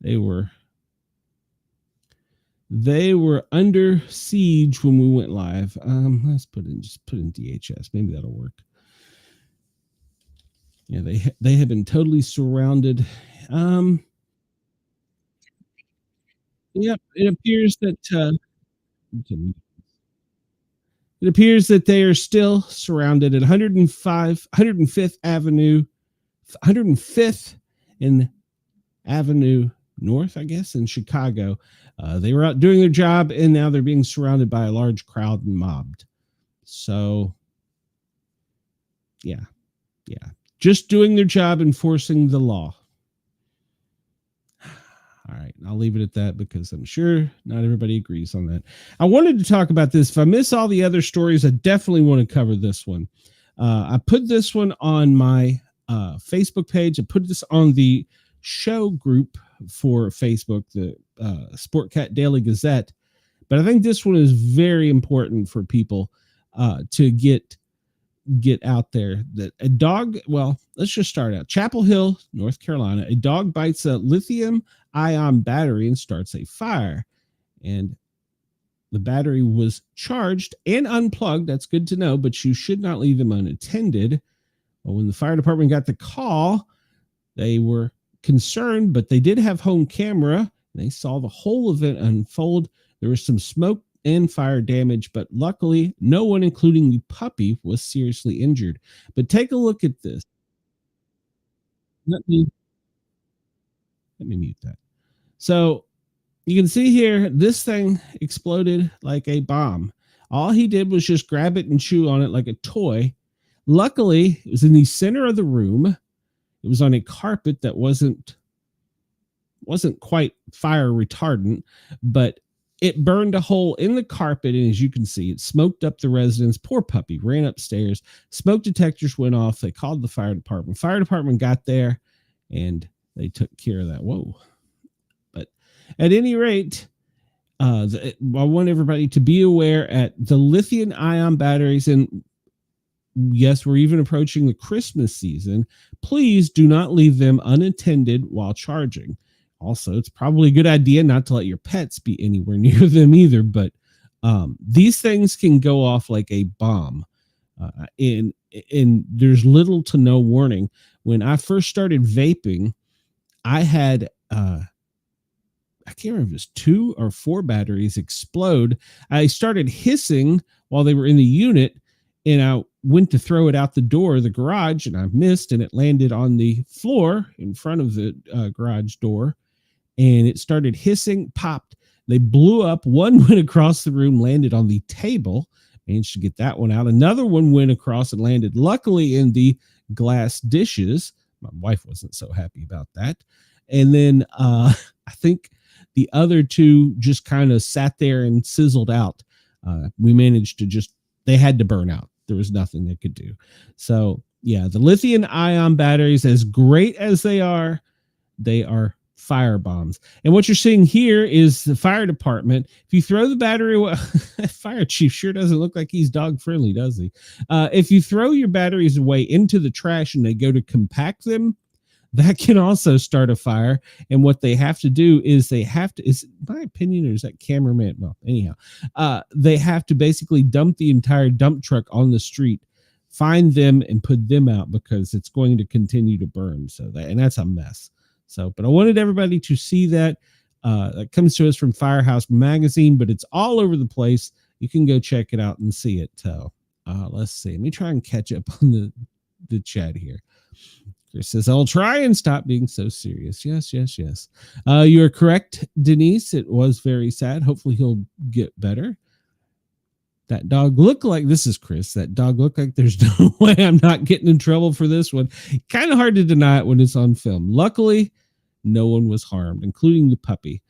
they were under siege when we went live. Let's put in DHS. Maybe that'll work. Yeah, they have been totally surrounded. Yep, it appears that they are still surrounded at 105th Avenue, 105th and Avenue North, I guess, in Chicago. They were out doing their job, and now they're being surrounded by a large crowd and mobbed. So, yeah. Just doing their job, enforcing the law. All right, I'll leave it at that because I'm sure not everybody agrees on that. I wanted to talk about this. If I miss all the other stories, I definitely want to cover this one. I put this one on my Facebook page. I put this on the show group for Facebook, the Sportcat Daily Gazette. But I think this one is very important for people to get out there. That a dog, well, let's just start out. Chapel Hill, North Carolina, a dog bites a lithium-ion battery and starts a fire. And the battery was charged and unplugged. That's good to know, but you should not leave them unattended. Well, when the fire department got the call, they were concerned, but they did have home camera. They saw the whole event unfold. There was some smoke and fire damage, but luckily no one, including the puppy, was seriously injured. But take a look at this. Let me mute that. So you can see here, this thing exploded like a bomb. All he did was just grab it and chew on it like a toy. Luckily, it was in the center of the room. It was on a carpet that wasn't quite fire retardant, but It burned a hole in the carpet, and as you can see, it smoked up the residence. Poor puppy ran upstairs. Smoke detectors went off. They called the fire department. Fire department got there, and they took care of that. Whoa. But at any rate, I want everybody to be aware at the lithium-ion batteries, and yes, we're even approaching the Christmas season. Please do not leave them unattended while charging. Also, it's probably a good idea not to let your pets be anywhere near them either, but these things can go off like a bomb, and there's little to no warning. When I first started vaping, I had I can't remember if it was 2 or 4 batteries explode. I started hissing while they were in the unit, and I went to throw it out the door of the garage, and I missed, and it landed on the floor in front of the garage door, and it started hissing, popped. They blew up. One went across the room, landed on the table. Managed to get that one out. Another one went across and landed, luckily, in the glass dishes. My wife wasn't so happy about that. And then I think the other 2 just kind of sat there and sizzled out. We managed to they had to burn out. There was nothing they could do. So, yeah, the lithium-ion batteries, as great as they are fire bombs. And what you're seeing here is the fire department. If you throw the battery away, fire chief sure doesn't look like he's dog friendly, does he? If you throw your batteries away into the trash and they go to compact them, that can also start a fire. And what they have to do is is my opinion, or is that cameraman? Well, anyhow, they have to basically dump the entire dump truck on the street, find them and put them out, because it's going to continue to burn. So that's a mess. So, but I wanted everybody to see that. That comes to us from Firehouse Magazine, but it's all over the place. You can go check it out and see it. Let's see. Let me try and catch up on the chat here. Chris says, I'll try and stop being so serious. Yes. You are correct, Denise. It was very sad. Hopefully he'll get better. That dog looked like, this is Chris, that dog looked like there's no way I'm not getting in trouble for this one. Kind of hard to deny it when it's on film. Luckily, no one was harmed, including the puppy.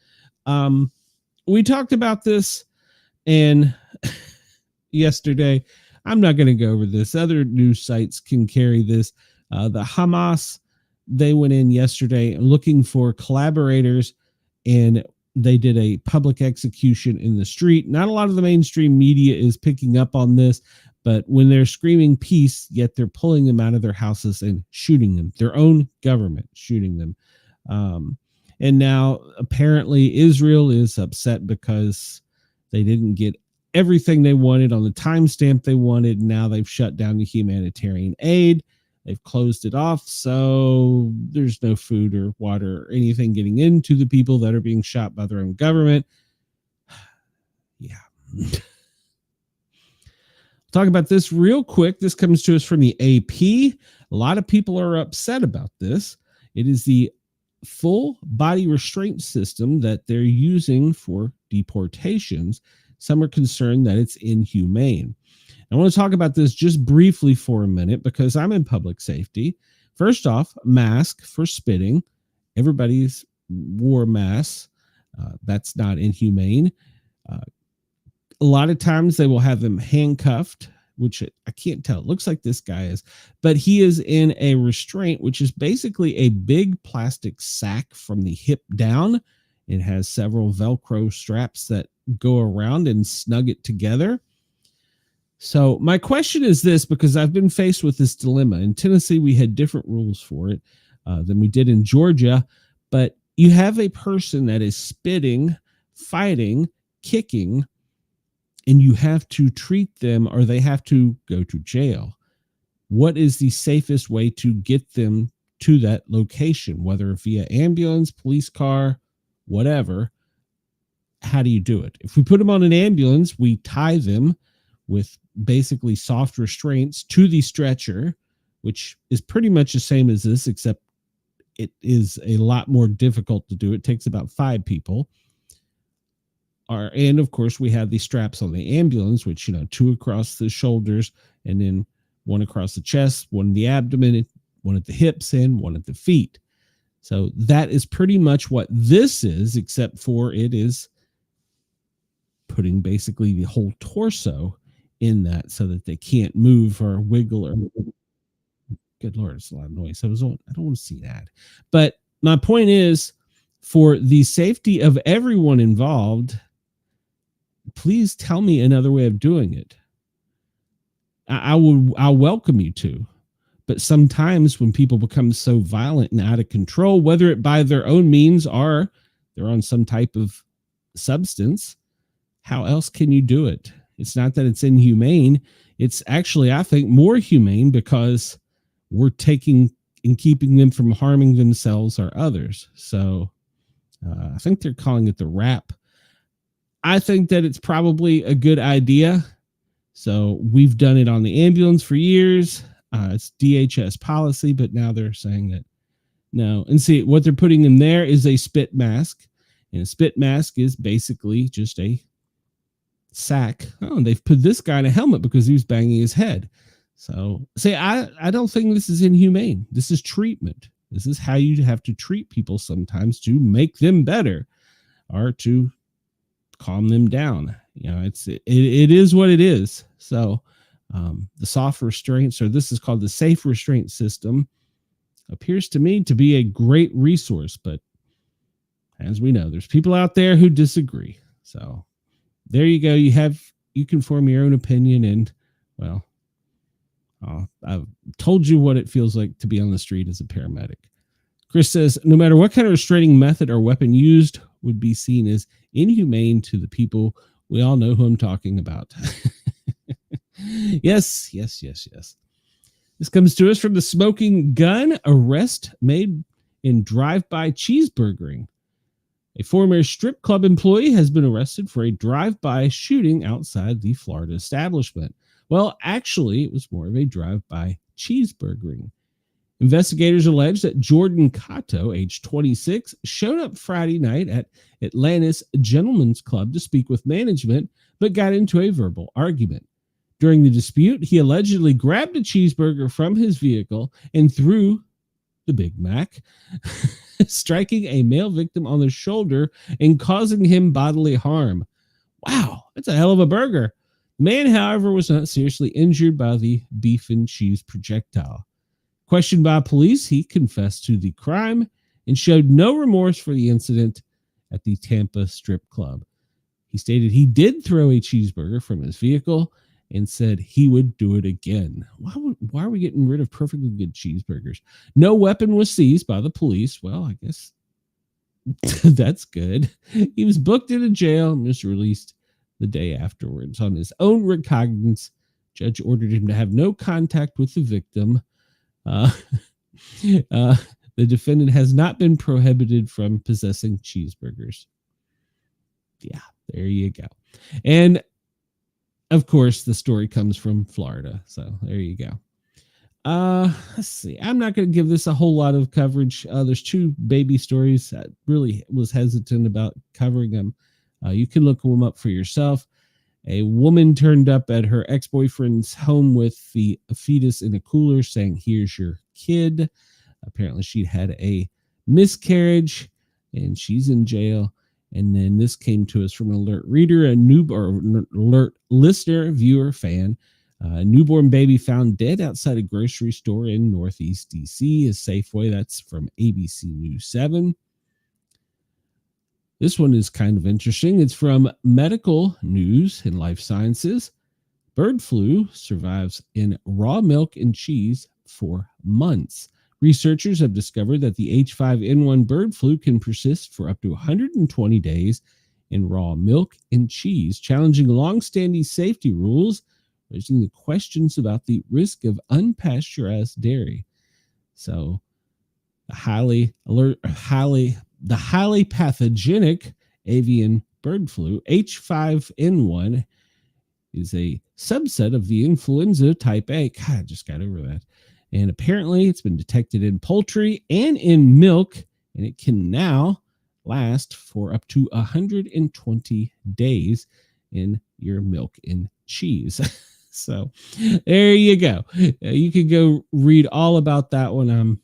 We talked about this and yesterday. I'm not going to go over this. Other news sites can carry this. The Hamas, they went in yesterday looking for collaborators, and they did a public execution in the street. Not a lot of the mainstream media is picking up on this, but when they're screaming peace, yet they're pulling them out of their houses and shooting them, their own government shooting them. And now apparently Israel is upset because they didn't get everything they wanted on the timestamp they wanted. Now they've shut down the humanitarian aid. They've closed it off, so there's no food or water or anything getting into the people that are being shot by their own government. Yeah. Talk about this real quick. This comes to us from the AP. A lot of people are upset about this. It is the full body restraint system that they're using for deportations. Some are concerned that it's inhumane. I want to talk about this just briefly for a minute because I'm in public safety. First off, mask for spitting. Everybody's wore masks. That's not inhumane. A lot of times they will have them handcuffed, which I can't tell. It looks like this guy is, but he is in a restraint, which is basically a big plastic sack from the hip down. It has several Velcro straps that go around and snug it together. So my question is this, because I've been faced with this dilemma. In Tennessee, we had different rules for it than we did in Georgia, but you have a person that is spitting, fighting, kicking, and you have to treat them or they have to go to jail. What is the safest way to get them to that location, whether via ambulance, police car, whatever? How do you do it? If we put them on an ambulance, we tie them with basically soft restraints to the stretcher, which is pretty much the same as this, except it is a lot more difficult to do. It takes about 5 people. And of course, we have the straps on the ambulance, which, 2 across the shoulders, and then 1 across the chest, 1 in the abdomen, 1 at the hips, and 1 at the feet. So that is pretty much what this is, except for it is putting basically the whole torso in that so that they can't move or wiggle or good Lord, it's a lot of noise. I don't want to see that. But my point is, for the safety of everyone involved, please tell me another way of doing it. I'll welcome you to. But sometimes when people become so violent and out of control, whether it by their own means or they're on some type of substance, how else can you do it? It's not that it's inhumane. It's actually, I think, more humane because we're taking and keeping them from harming themselves or others. So I think they're calling it the wrap. I think that it's probably a good idea. So we've done it on the ambulance for years. It's DHS policy, but now they're saying that no. And see, what they're putting in there is a spit mask. And a spit mask is basically just a sack. Oh, and they've put this guy in a helmet because he was banging his head. So, I don't think this is inhumane. This is treatment. This is how you have to treat people sometimes to make them better or to calm them down. You know, it is what it is. So, the soft restraints, or this is called the safe restraint system, appears to me to be a great resource. But as we know, there's people out there who disagree. So there you go. You can form your own opinion. And well, I've told you what it feels like to be on the street as a paramedic. Chris says, no matter what kind of restraining method or weapon used would be seen as inhumane to the people. We all know who I'm talking about. Yes. This comes to us from the Smoking Gun. Arrest made in drive-by cheeseburgering. A former strip club employee has been arrested for a drive-by shooting outside the Florida establishment. Well, actually, it was more of a drive-by cheeseburgering. Investigators allege that Jordan Cotto, age 26, showed up Friday night at Atlantis Gentlemen's Club to speak with management, but got into a verbal argument. During the dispute, he allegedly grabbed a cheeseburger from his vehicle and threw the Big Mac, striking a male victim on the shoulder and causing him bodily harm. Wow, that's a hell of a burger. The man, however, was not seriously injured by the beef and cheese projectile. Questioned by police, he confessed to the crime and showed no remorse for the incident at the Tampa strip club. He stated he did throw a cheeseburger from his vehicle and said he would do it again. Why are we getting rid of perfectly good cheeseburgers? No weapon was seized by the police. Well, I guess that's good. He was booked into jail and was released the day afterwards. On his own recognizance, judge ordered him to have no contact with the victim. The defendant has not been prohibited from possessing cheeseburgers. Yeah, there you go. And of course, the story comes from Florida. So there you go. Let's see. I'm not going to give this a whole lot of coverage. There's two baby stories. I really was hesitant about covering them. You can look them up for yourself. A woman turned up at her ex-boyfriend's home with the fetus in a cooler saying, "Here's your kid." Apparently she'd had a miscarriage and she's in jail. And then this came to us from an alert reader, alert listener, viewer, fan. A newborn baby found dead outside a grocery store in Northeast DC, a Safeway. That's from ABC News 7. This one is kind of interesting. It's from Medical News and Life Sciences. Bird flu survives in raw milk and cheese for months. Researchers have discovered that the H5N1 bird flu can persist for up to 120 days in raw milk and cheese, challenging long-standing safety rules, raising the questions about the risk of unpasteurized dairy. So, the highly pathogenic avian bird flu, H5N1, is a subset of the influenza type A. God, I just got over that. And apparently it's been detected in poultry and in milk, and it can now last for up to 120 days in your milk and cheese. So there you go. You can go read all about that one.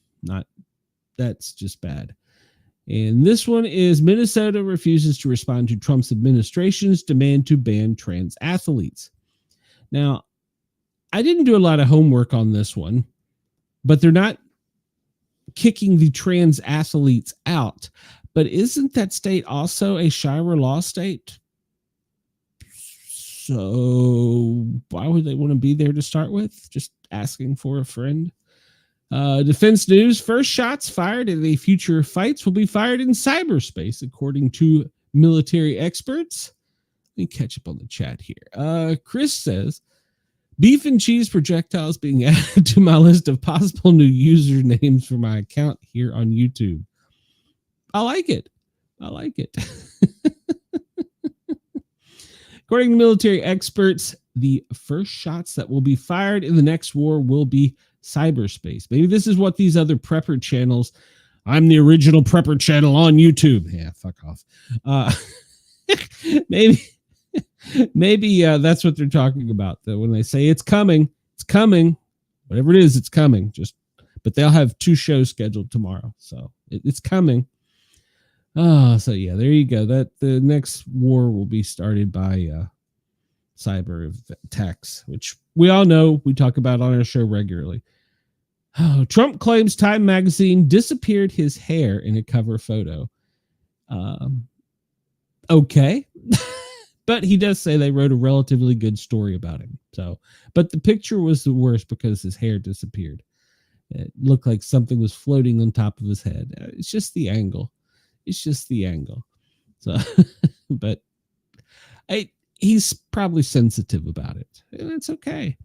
That's just bad. And this one is Minnesota refuses to respond to Trump's administration's demand to ban trans athletes. Now, I didn't do a lot of homework on this one, but they're not kicking the trans athletes out. But isn't that state also a Shira law state? So why would they want to be there to start with? Just asking for a friend. Defense news, first shots fired in the future fights will be fired in cyberspace, according to military experts. Let me catch up on the chat here. Chris says, beef and cheese projectiles being added to my list of possible new usernames for my account here on YouTube. I like it. According to military experts, the first shots that will be fired in the next war will be cyberspace. Maybe this is what these other prepper channels. I'm the original prepper channel on YouTube. Yeah, fuck off. Maybe that's what they're talking about. That when they say it's coming. Whatever it is, it's coming. But they'll have 2 shows scheduled tomorrow, so it's coming. So yeah, there you go. That the next war will be started by cyber attacks, which we all know, we talk about on our show regularly. Trump claims Time magazine disappeared his hair in a cover photo. Okay. But he does say they wrote a relatively good story about him. So, but the picture was the worst because his hair disappeared. It looked like something was floating on top of his head. It's just the angle. So, but he's probably sensitive about it, and that's okay.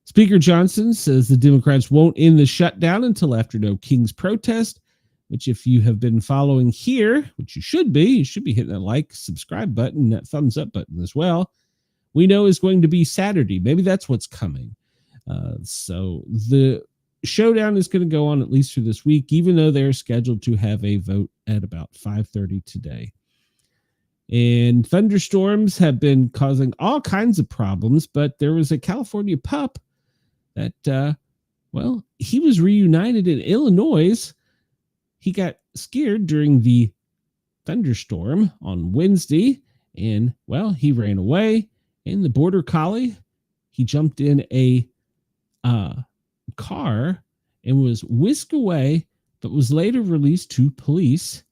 Speaker Johnson says the Democrats won't end the shutdown until after no King's protest, which if you have been following here, which you should be hitting that like, subscribe button, that thumbs up button as well. We know is going to be Saturday. Maybe that's what's coming. So the showdown is going to go on at least for this week, even though they're scheduled to have a vote at about 5:30 today. And thunderstorms have been causing all kinds of problems, but there was a California pup that, he was reunited in Illinois. He got scared during the thunderstorm on Wednesday, and, he ran away. And the border collie, he jumped in a car and was whisked away, but was later released to police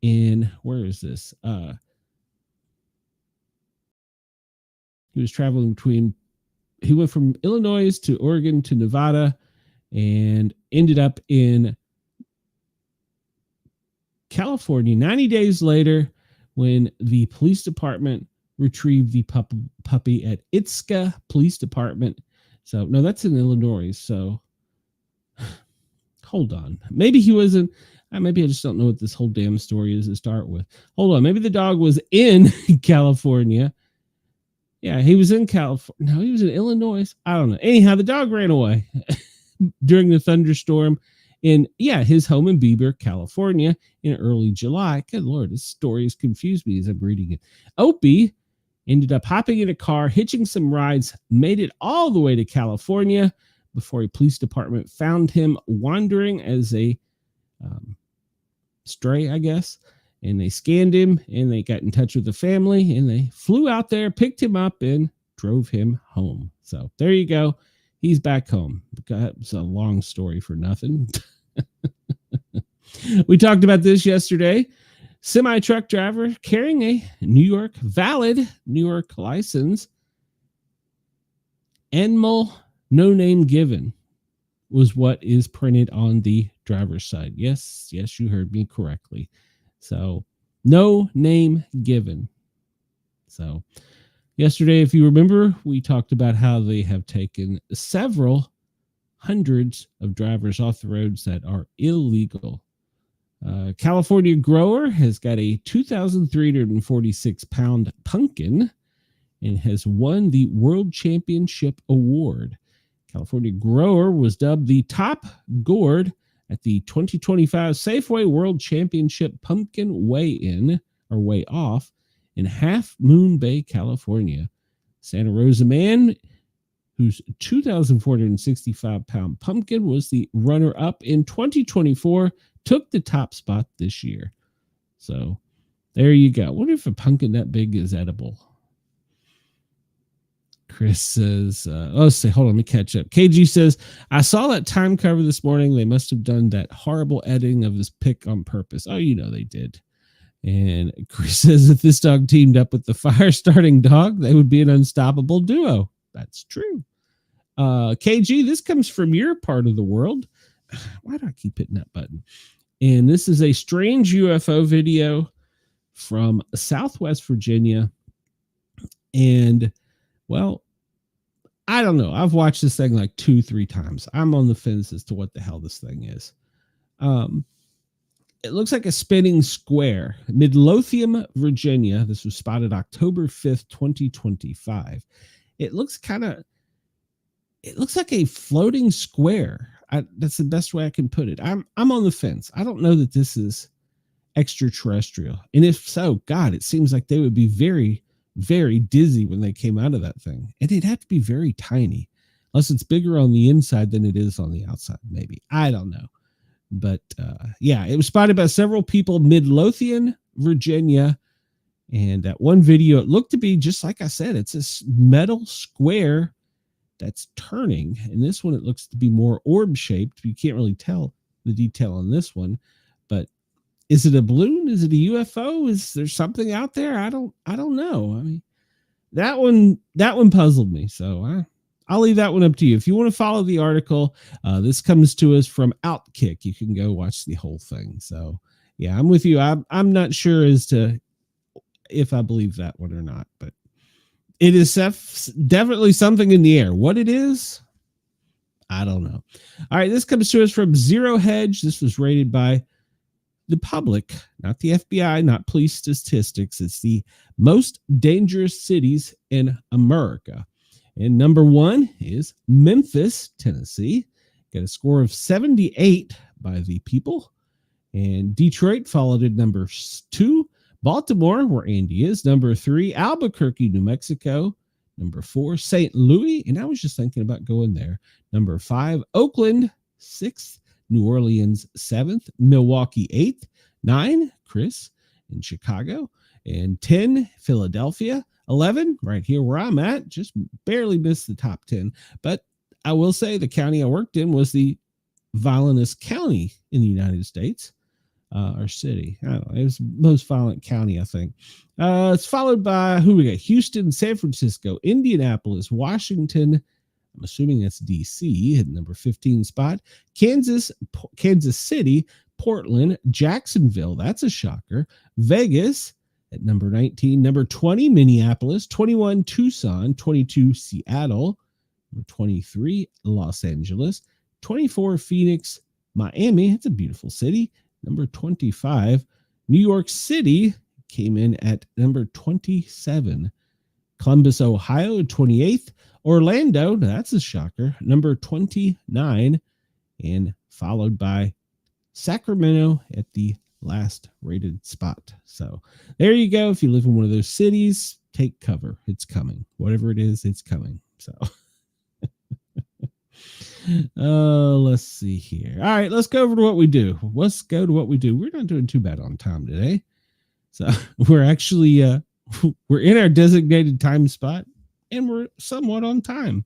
in, where is this? He was traveling he went from Illinois to Oregon to Nevada and ended up in California 90 days later when the police department retrieved the puppy at Itzka Police Department. So, no, that's in Illinois. So, hold on. Maybe he wasn't. Maybe I just don't know what this whole damn story is to start with. Hold on. Maybe the dog was in California. Yeah, he was in California. No, he was in Illinois. I don't know. Anyhow, the dog ran away during the thunderstorm in, his home in Bieber, California in early July. Good Lord, this story has confused me as I'm reading it. Opie ended up hopping in a car, hitching some rides, made it all the way to California before a police department found him wandering as a stray, I guess. And they scanned him, and they got in touch with the family, and they flew out there, picked him up, and drove him home. So there you go. He's back home. It's a long story for nothing. We talked about this yesterday. Semi-truck driver carrying a valid New York license. Animal no name given was what is printed on the driver's side. Yes, you heard me correctly. So, no name given. So, yesterday, if you remember, we talked about how they have taken several hundreds of drivers off the roads that are illegal. California grower has got a 2,346-pound pumpkin and has won the World Championship Award. California grower was dubbed the top gourd at the 2025 Safeway World Championship Pumpkin Weigh-In, or Weigh-Off, in Half Moon Bay, California. Santa Rosa man, whose 2,465-pound pumpkin was the runner-up in 2024 took the top spot this year. So there you go. I wonder if a pumpkin that big is edible. Chris says, let's see, hold on, let me catch up. KG says, I saw that time cover this morning. They must have done that horrible editing of this pic on purpose. Oh, they did. And Chris says, if this dog teamed up with the fire-starting dog, they would be an unstoppable duo. That's true. KG, this comes from your part of the world. Why do I keep hitting that button? And this is a strange UFO video from Southwest Virginia. And, well, I don't know. I've watched this thing like 2-3 times. I'm on the fence as to what the hell this thing is. It looks like a spinning square. Midlothian, Virginia. This was spotted October 5th, 2025. It looks like a floating square. That's the best way I can put it. I'm on the fence. I don't know that this is extraterrestrial. And if so, God, it seems like they would be very, very dizzy when they came out of that thing. And it'd have to be very tiny. Unless it's bigger on the inside than it is on the outside, maybe. I don't know. But yeah, it was spotted by several people, Midlothian, Virginia. And that one video, it looked to be just like I said, it's a metal square that's turning. And this one, it looks to be more orb shaped. You can't really tell the detail on this one. But is it a balloon? Is it a UFO? Is there something out there? I don't know. I mean, that one puzzled me. So I'll leave that one up to you. If you want to follow the article, this comes to us from Outkick. You can go watch the whole thing. So yeah, I'm with you. I'm not sure as to if I believe that one or not, but it is definitely something in the air. What it is, I don't know. All right, this comes to us from Zero Hedge. This was rated by the public, not the FBI, not police statistics. It's the most dangerous cities in America. And number 1 is Memphis, Tennessee. Got a score of 78 by the people. And Detroit followed at number 2. Baltimore, where Andy is, number 3. Albuquerque, New Mexico, number 4. St. Louis, and I was just thinking about going there. Number 5. Oakland, 6th. New Orleans, 7th. Milwaukee, 8th. 9, Chris in Chicago. And 10, Philadelphia. 11, right here where I'm at, just barely missed the top 10. But I will say the county I worked in was the violentest county in the United States, or city. I don't know, it was the most violent county, I think. It's followed by, who we got? Houston, San Francisco, Indianapolis, Washington. I'm assuming that's DC, at number 15 spot. Kansas City, Portland, Jacksonville. That's a shocker. Vegas at number 19, number 20, Minneapolis, 21, Tucson, 22, Seattle, number 23, Los Angeles, 24, Phoenix, Miami. It's a beautiful city. Number 25, New York City came in at number 27. Columbus, Ohio, 28th. Orlando, that's a shocker, number 29, and followed by Sacramento at the last rated spot. So there you go. If you live in one of those cities, take cover. It's coming. Whatever it is, it's coming. So let's see here. All right, let's go over to what we do. We're not doing too bad on time today. So we're actually we're in our designated time spot, and we're somewhat on time.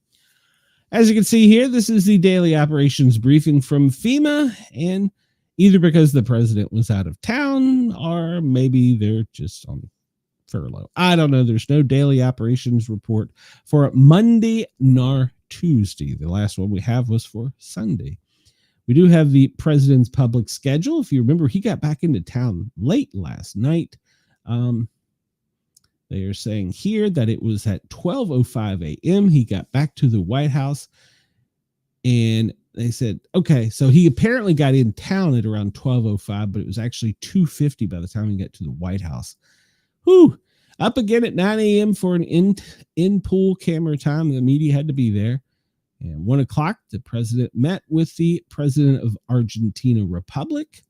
As you can see here, this is the daily operations briefing from FEMA, and either because the president was out of town or maybe they're just on furlough. I don't know. There's no daily operations report for Monday nor Tuesday. The last one we have was for Sunday. We do have the president's public schedule. If you remember, he got back into town late last night. They are saying here that it was at 12:05 a.m. He got back to the White House, and they said, okay, so he apparently got in town at around 12:05, but it was actually 2:50 by the time he got to the White House. Whew. Up again at 9 a.m. for an in-pool camera time. The media had to be there. And 1 o'clock, the president met with the president of Argentina Republic.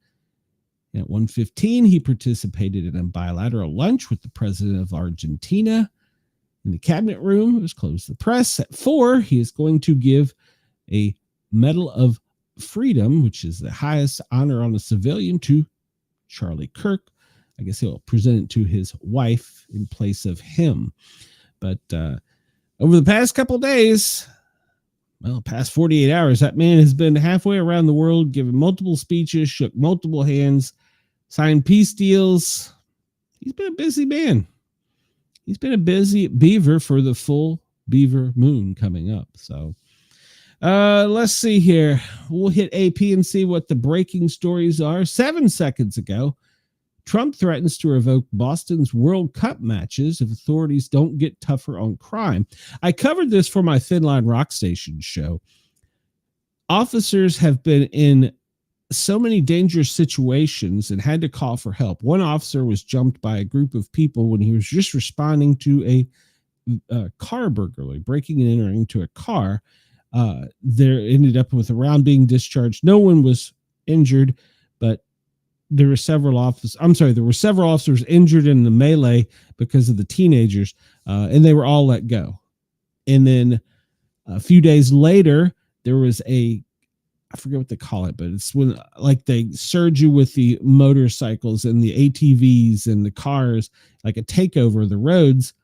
At 1:15, he participated in a bilateral lunch with the president of Argentina. In the cabinet room, it was closed to the press. At 4, he is going to give a Medal of Freedom, which is the highest honor on a civilian, to Charlie Kirk. I guess he'll present it to his wife in place of him. But over the past couple days, well, past 48 hours, that man has been halfway around the world, given multiple speeches, shook multiple hands, signed peace deals. He's been a busy man. He's been a busy beaver for the full beaver moon coming up. So let's see here. We'll hit AP and see what the breaking stories are. 7 seconds ago, Trump threatens to revoke Boston's World Cup matches if authorities don't get tougher on crime. I covered this for my Thin Line Rock Station show. Officers have been in so many dangerous situations and had to call for help. One officer was jumped by a group of people when he was just responding to a car burglary, breaking and entering into a car. There ended up with a round being discharged. No one was injured, but there were several officers injured in the melee because of the teenagers, and they were all let go. And then a few days later, there was I forget what they call it, but it's when like they surge you with the motorcycles and the ATVs and the cars, like a takeover of the roads.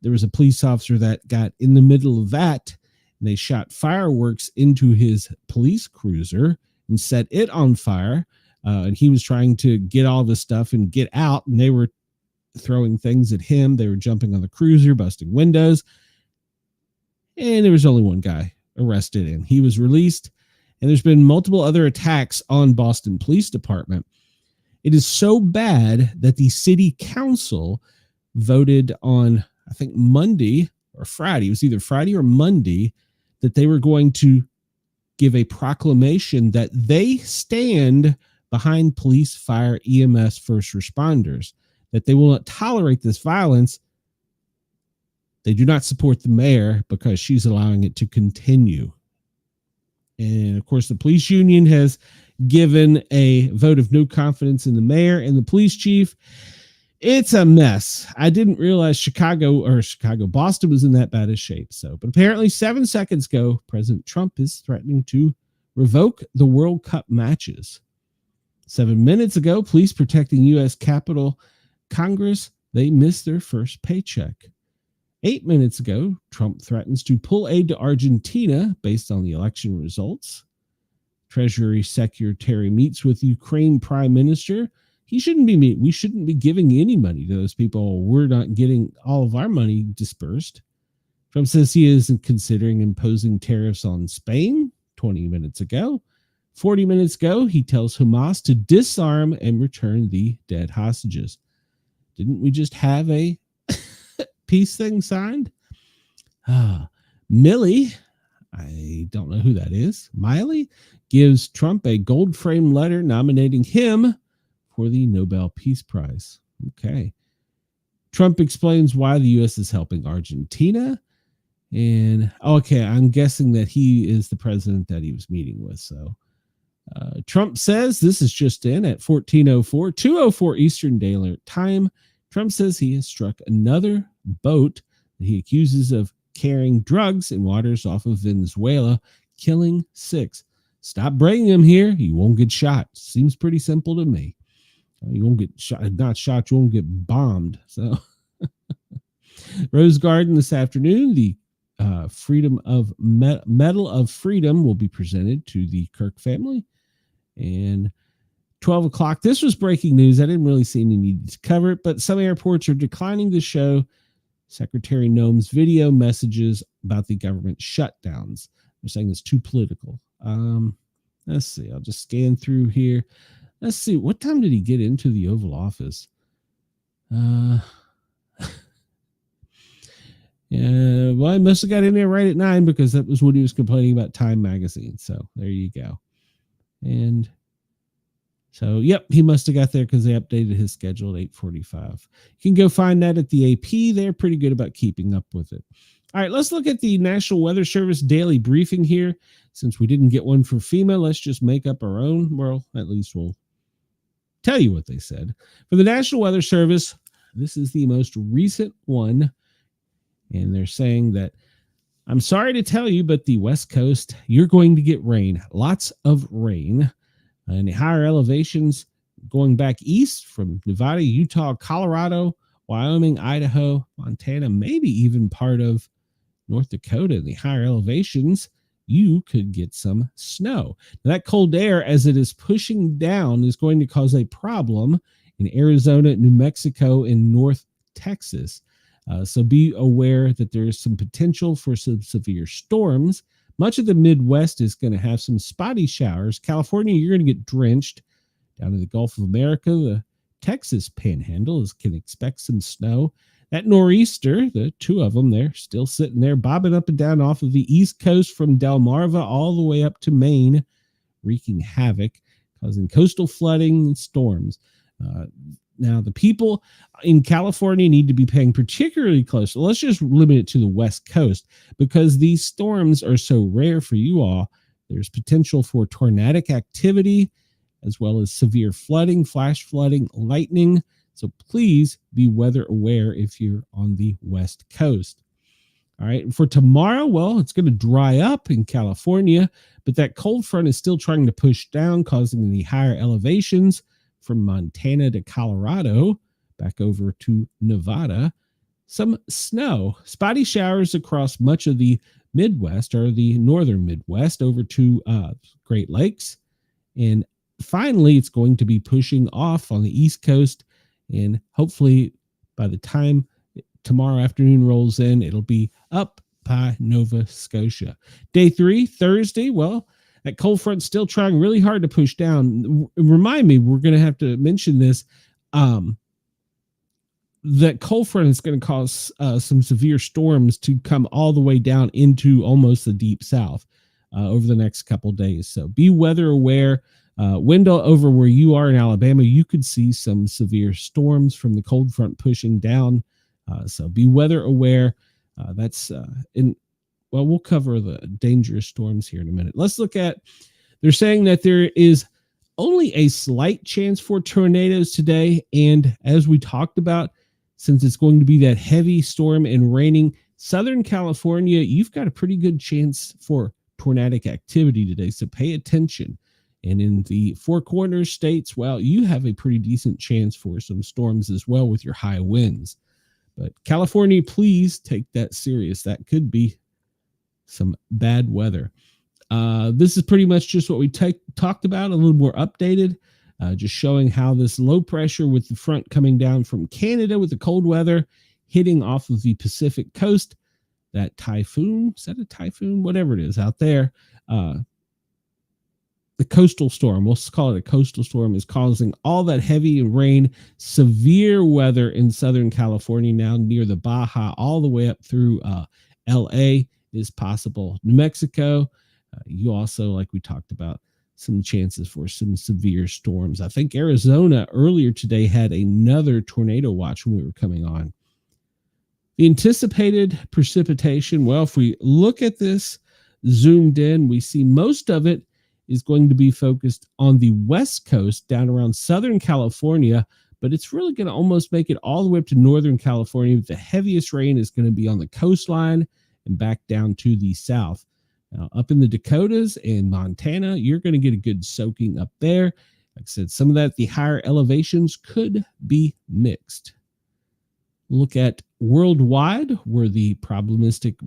There was a police officer that got in the middle of that, and they shot fireworks into his police cruiser and set it on fire. And he was trying to get all this stuff and get out, and they were throwing things at him. They were jumping on the cruiser, busting windows. And there was only one guy arrested, and he was released. And there's been multiple other attacks on Boston Police Department. It is so bad that the city council voted on, I think, Monday or Friday. It was either Friday or Monday that they were going to give a proclamation that they stand behind police, fire, EMS, first responders, that they will not tolerate this violence. They do not support the mayor because she's allowing it to continue. And of course, the police union has given a vote of no confidence in the mayor and the police chief. It's a mess. I didn't realize Boston was in that bad a shape. But apparently 7 seconds ago, President Trump is threatening to revoke the World Cup matches. 7 minutes ago, police protecting U.S. Capitol Congress, they missed their first paycheck. 8 minutes ago, Trump threatens to pull aid to Argentina based on the election results. Treasury Secretary meets with Ukraine Prime Minister. We shouldn't be giving any money to those people. We're not getting all of our money dispersed. Trump says he is considering imposing tariffs on Spain 20 minutes ago. 40 minutes ago, he tells Hamas to disarm and return the dead hostages. Didn't we just have a peace thing signed? Millie, I don't know who that is. Miley gives Trump a gold frame letter nominating him for the Nobel Peace Prize. Okay. Trump explains why the U.S. is helping Argentina. And okay, I'm guessing that he is the president that he was meeting with. So Trump says, this is just in at 14:04, 2:04 Eastern Daylight Time. Trump says he has struck another boat that he accuses of carrying drugs in waters off of Venezuela, killing 6. Stop bringing him here. You won't get shot. Seems pretty simple to me. You won't get shot, not shot. You won't get bombed. So Rose Garden this afternoon, the Medal of Freedom will be presented to the Kirk family. And 12 o'clock, this was breaking news. I didn't really see any need to cover it, but some airports are declining to show Secretary Noem's video messages about the government shutdowns. They're saying it's too political. Let's see. I'll just scan through here. Let's see. What time did he get into the Oval Office? Yeah, well, I must have got in there right at 9 because that was when he was complaining about Time magazine. So there you go. And so, yep, he must have got there because they updated his schedule at 8:45. You can go find that at the AP. They're pretty good about keeping up with it. All right, let's look at the National Weather Service daily briefing here. Since we didn't get one for FEMA, let's just make up our own. Well, at least we'll tell you what they said. For the National Weather Service, this is the most recent one. And they're saying that I'm sorry to tell you, but the West Coast, you're going to get rain, lots of rain. And the higher elevations going back east from Nevada, Utah, Colorado, Wyoming, Idaho, Montana, maybe even part of North Dakota, in the higher elevations, you could get some snow. Now, that cold air, as it is pushing down, is going to cause a problem in Arizona, New Mexico, and North Texas. So be aware that there is some potential for some severe storms. Much of the Midwest is going to have some spotty showers. California, you're going to get drenched. Down in the Gulf of America, the Texas Panhandle can expect some snow. That nor'easter, the two of them, they're still sitting there bobbing up and down off of the East Coast from Delmarva all the way up to Maine, wreaking havoc, causing coastal flooding and storms. Now, the people in California need to be paying particularly close. So let's just limit it to the West Coast because these storms are so rare for you all. There's potential for tornadic activity as well as severe flooding, flash flooding, lightning. So please be weather aware if you're on the West Coast. All right. For tomorrow, well, it's going to dry up in California, but that cold front is still trying to push down, causing the higher elevations from Montana to Colorado, back over to Nevada. Some snow, spotty showers across much of the Midwest or the northern Midwest over to Great Lakes. And finally, it's going to be pushing off on the East Coast. And hopefully by the time tomorrow afternoon rolls in, it'll be up by Nova Scotia. Day 3, Thursday, well, that cold front's still trying really hard to push down. Remind me, we're going to have to mention this. That cold front is going to cause some severe storms to come all the way down into almost the deep south over the next couple days. So be weather aware. Window over where you are in Alabama, you could see some severe storms from the cold front pushing down. So be weather aware. Well, we'll cover the dangerous storms here in a minute. Let's look at, they're saying that there is only a slight chance for tornadoes today. And as we talked about, since it's going to be that heavy storm and raining, Southern California, you've got a pretty good chance for tornadic activity today. So pay attention. And in the Four Corners states, well, you have a pretty decent chance for some storms as well with your high winds. But California, please take that serious. That could be some bad weather. This is pretty much just what we talked about, a little more updated, just showing how this low pressure with the front coming down from Canada with the cold weather hitting off of the Pacific coast, that typhoon, is that a typhoon? Whatever it is out there, the coastal storm, we'll call it a coastal storm, is causing all that heavy rain, severe weather in Southern California now near the Baja, all the way up through LA is possible. New Mexico, you also, like we talked about, some chances for some severe storms. I think Arizona earlier today had another tornado watch when we were coming on. The anticipated precipitation, well, if we look at this zoomed in, we see most of it is going to be focused on the West Coast down around Southern California, but it's really going to almost make it all the way up to Northern California. The heaviest rain is going to be on the coastline and back down to the south. Now, up in the Dakotas and Montana, you're going to get a good soaking up there. Like I said, some of that, the higher elevations could be mixed. Look at worldwide where the problematic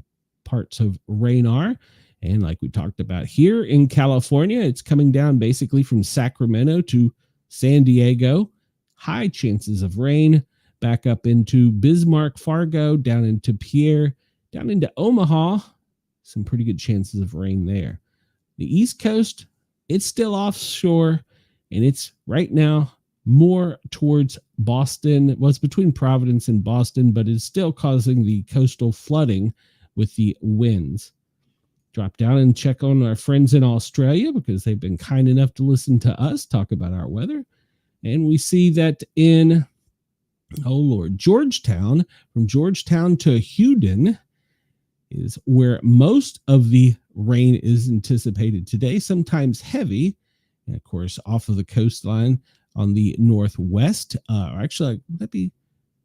parts of rain are. And like we talked about here in California, it's coming down basically from Sacramento to San Diego. High chances of rain back up into Bismarck, Fargo, down into Pierre, down into Omaha. Some pretty good chances of rain there. The East Coast, it's still offshore, and it's right now more towards Boston. Well, it's between Providence and Boston, but it's still causing the coastal flooding with the winds. Drop down and check on our friends in Australia because they've been kind enough to listen to us talk about our weather. And we see that in, Georgetown, from Georgetown to Houston is where most of the rain is anticipated today, sometimes heavy. And of course, off of the coastline on the northwest, that'd be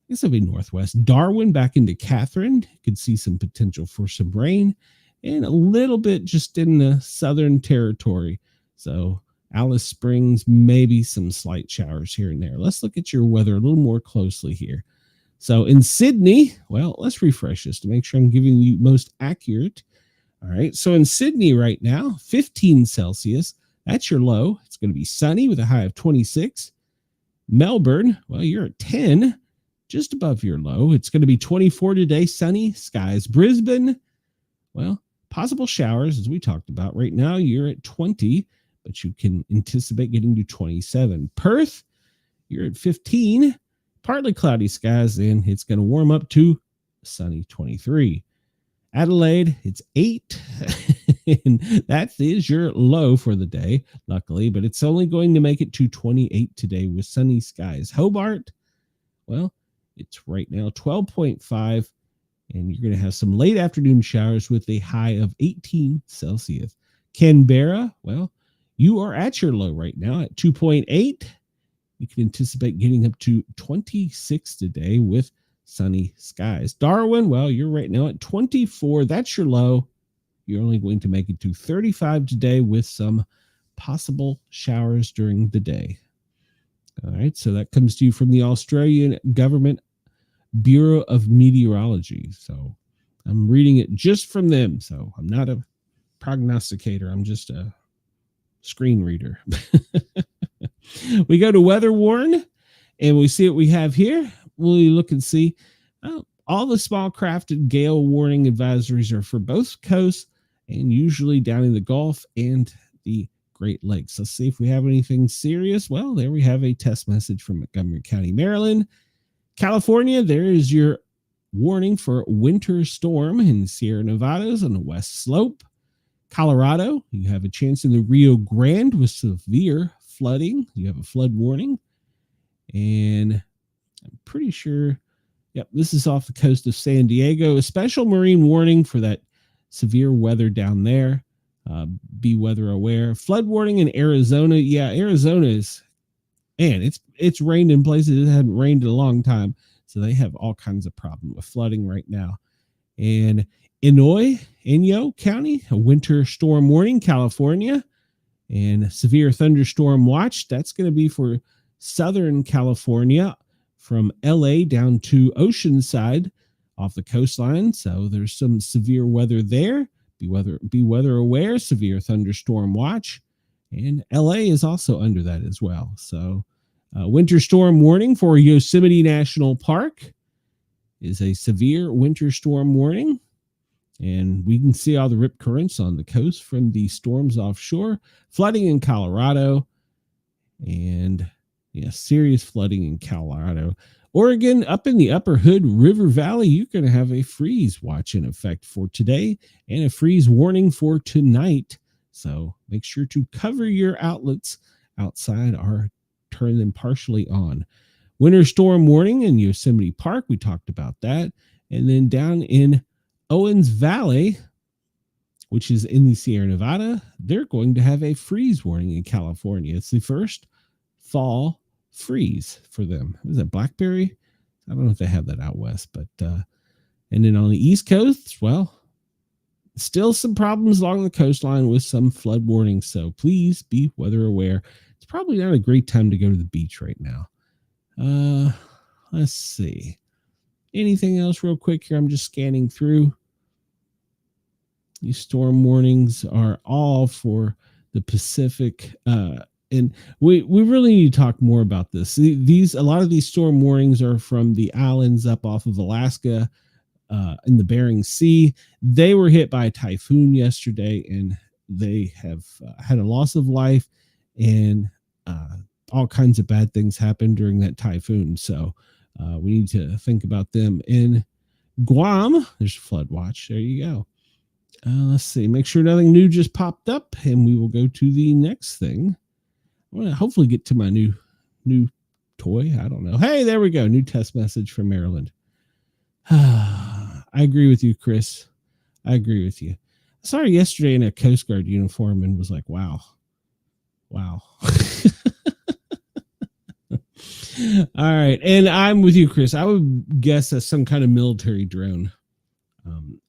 This will be northwest. Darwin back into Catherine. Could see some potential for some rain and a little bit just in the southern territory. So Alice Springs, maybe some slight showers here and there. Let's look at your weather a little more closely here. So in Sydney, well, let's refresh this to make sure I'm giving you most accurate. All right. So in Sydney right now, 15 Celsius. That's your low. It's going to be sunny with a high of 26. Melbourne, well, you're at 10, just above your low. It's going to be 24 today, sunny skies. Brisbane, well, possible showers, as we talked about. Right now, you're at 20, but you can anticipate getting to 27. Perth, you're at 15, partly cloudy skies, and it's going to warm up to sunny 23. Adelaide, it's 8, and that is your low for the day, luckily, but it's only going to make it to 28 today with sunny skies. Hobart, well, it's right now 12.5, and you're going to have some late afternoon showers with a high of 18 Celsius. Canberra, well, you are at your low right now at 2.8. You can anticipate getting up to 26 today with sunny skies. Darwin, well, you're right now at 24. That's your low. You're only going to make it to 35 today with some possible showers during the day. All right, so that comes to you from the Australian Government Bureau of Meteorology. So I'm reading it just from them. So I'm not a prognosticator. I'm just a screen reader. We go to Weather Warn, and we see what we have here. We'll look and see. All the small craft and gale warning advisories are for both coasts and usually down in the Gulf and the Great Lakes. Let's see if we have anything serious. Well, there we have a test message from Montgomery County, Maryland. California, there is your warning for winter storm in Sierra Nevadas on the west slope. Colorado, you have a chance in the Rio Grande with severe flooding. You have a flood warning. And I'm pretty sure, yep, this is off the coast of San Diego. A special marine warning for that severe weather down there. Be weather aware. Flood warning in Arizona. Yeah, Arizona is, man, it's rained in places it hadn't rained in a long time. So they have all kinds of problems with flooding right now. And Inyo County, a winter storm warning, California, and severe thunderstorm watch. That's going to be for Southern California from LA down to Oceanside off the coastline. So there's some severe weather there. Be weather aware, severe thunderstorm watch. And LA is also under that as well. So winter storm warning for Yosemite National Park is a severe winter storm warning. And we can see all the rip currents on the coast from the storms offshore. Flooding in Colorado. And yeah, serious flooding in Colorado. Oregon, up in the Upper Hood River Valley, you're going to have a freeze watch in effect for today and a freeze warning for tonight. So make sure to cover your outlets outside or turn them partially on. Winter storm warning in Yosemite Park. We talked about that. And then down in Owens Valley, which is in the Sierra Nevada, they're going to have a freeze warning in California. It's the first fall freeze for them. Is that blackberry? I don't know if they have that out west, but and then on the East Coast, well, still some problems along the coastline with some flood warnings. So please be weather aware. It's probably not a great time to go to the beach right now. Let's see. Anything else real quick here? I'm just scanning through. These storm warnings are all for the Pacific. And we really need to talk more about this. A lot of these storm warnings are from the islands up off of Alaska in the Bering Sea. They were hit by a typhoon yesterday, and they have had a loss of life, and all kinds of bad things happened during that typhoon. So we need to think about them. In Guam, there's a flood watch. There you go. Let's see. Make sure nothing new just popped up, and we will go to the next thing. I want to hopefully get to my new toy. I don't know. Hey, there we go. New test message from Maryland. I agree with you, Chris. I agree with you. I saw her yesterday in a Coast Guard uniform and was like, wow. All right. And I'm with you, Chris. I would guess that's some kind of military drone.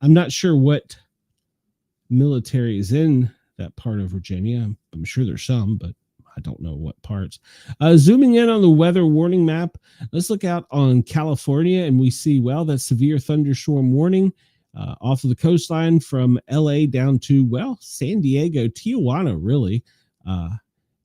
I'm not sure what military is in that part of Virginia. I'm sure there's some, but I don't know what parts. Zooming in on the weather warning map, let's look out on California, and we see, well, that severe thunderstorm warning off of the coastline from LA down to, well, San Diego, Tijuana, really.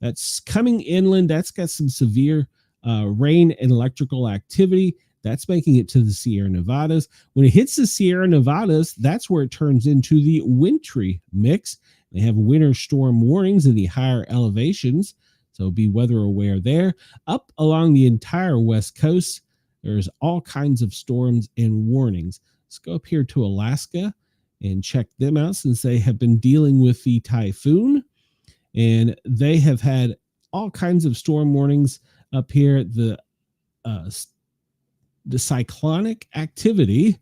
That's coming inland. That's got some severe rain and electrical activity. That's making it to the Sierra Nevadas. When it hits the Sierra Nevadas, that's where it turns into the wintry mix. They have winter storm warnings in the higher elevations, so be weather aware there. Up along the entire West Coast, there's all kinds of storms and warnings. Let's go up here to Alaska and check them out, since they have been dealing with the typhoon, and they have had all kinds of storm warnings up here. The cyclonic activity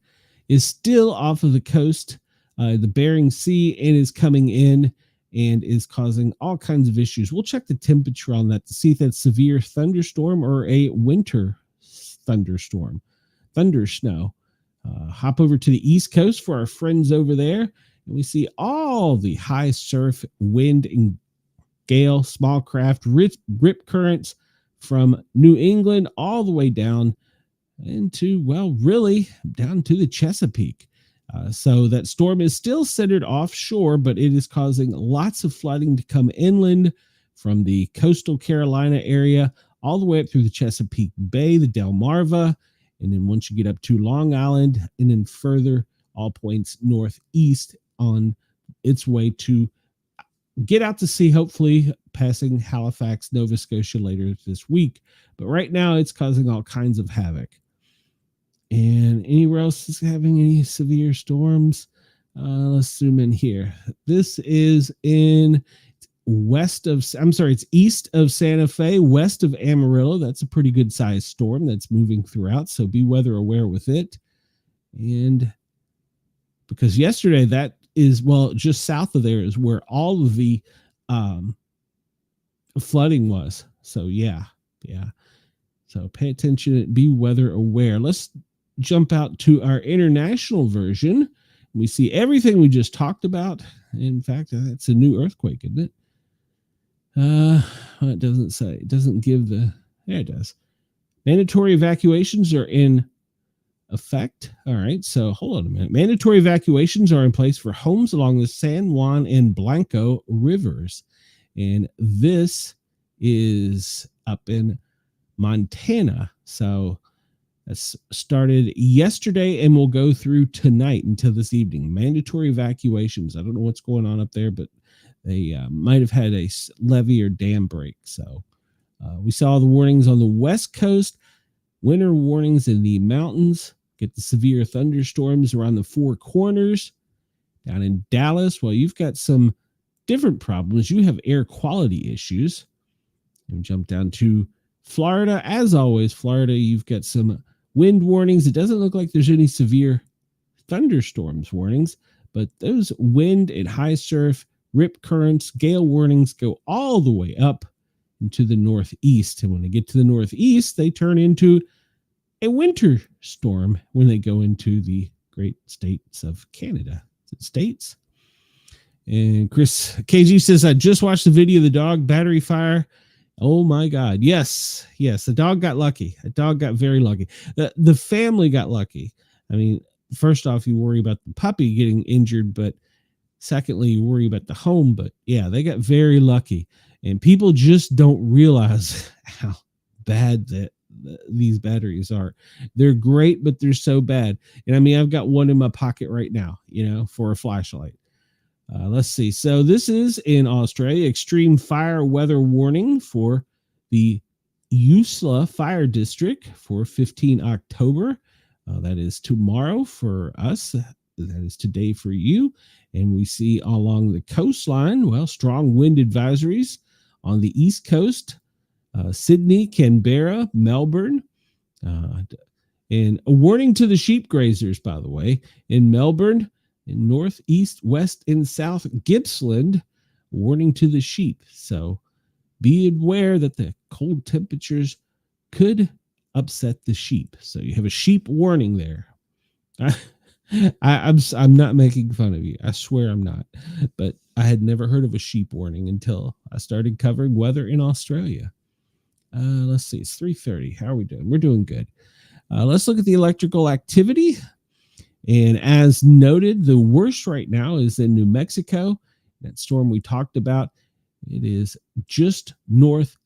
is still off of the coast, the Bering Sea, and is coming in and is causing all kinds of issues. We'll check the temperature on that to see if that's severe thunderstorm or a winter thunderstorm, thunder snow. Hop over to the East Coast for our friends over there, and we see all the high surf, wind, and gale, small craft, rip currents from New England all the way down into, well, really down to the Chesapeake. So that storm is still centered offshore, but it is causing lots of flooding to come inland from the coastal Carolina area all the way up through the Chesapeake Bay, the Delmarva, and then once you get up to Long Island, and then further all points northeast on its way to get out to sea, hopefully passing Halifax, Nova Scotia later this week. But right now it's causing all kinds of havoc. And anywhere else is having any severe storms? Let's zoom in here. This is it's east of Santa Fe, west of Amarillo. That's a pretty good sized storm that's moving throughout, so be weather aware with it. And because yesterday, that is, well, just south of there is where all of the flooding was. So yeah. So pay attention, be weather aware. Let's jump out to our international version. We see everything we just talked about. In fact, that's a new earthquake, isn't it? Well, it doesn't say. It doesn't give the... There it does. Mandatory evacuations are in effect. All right, so hold on a minute. Mandatory evacuations are in place for homes along the San Juan and Blanco rivers. And this is up in Montana. So that's started yesterday and will go through tonight until this evening. Mandatory evacuations. I don't know what's going on up there, but they might have had a levee or dam break. So we saw the warnings on the West Coast, winter warnings in the mountains, get the severe thunderstorms around the Four Corners. Down in Dallas, well, you've got some different problems. You have air quality issues. And jump down to Florida. As always, Florida, you've got some wind warnings. It doesn't look like there's any severe thunderstorms warnings, but those wind and high surf, rip currents, gale warnings go all the way up into the northeast. And when they get to the northeast, they turn into a winter storm when they go into the great states of Canada. Is it states? And Chris KG says, I just watched the video of the dog battery fire. Oh my God. Yes. The dog got lucky. The dog got very lucky. The family got lucky. I mean, first off, you worry about the puppy getting injured, but secondly, you worry about the home. But yeah, they got very lucky. And people just don't realize how bad these batteries are. They're great, but they're so bad. And I mean, I've got one in my pocket right now, for a flashlight. Let's see. So this is in Australia, extreme fire weather warning for the Usla Fire District for 15 October. That is tomorrow for us. That is today for you. And we see along the coastline, well, strong wind advisories on the East Coast, Sydney, Canberra, Melbourne, and a warning to the sheep grazers, by the way, in Melbourne, in northeast, west, and south Gippsland, warning to the sheep. So be aware that the cold temperatures could upset the sheep. So you have a sheep warning there. I'm not making fun of you. I swear I'm not. But I had never heard of a sheep warning until I started covering weather in Australia. Let's see. It's 3:30. How are we doing? We're doing good. Let's look at the electrical activity. And as noted, the worst right now is in New Mexico. That storm we talked about, it is just northeast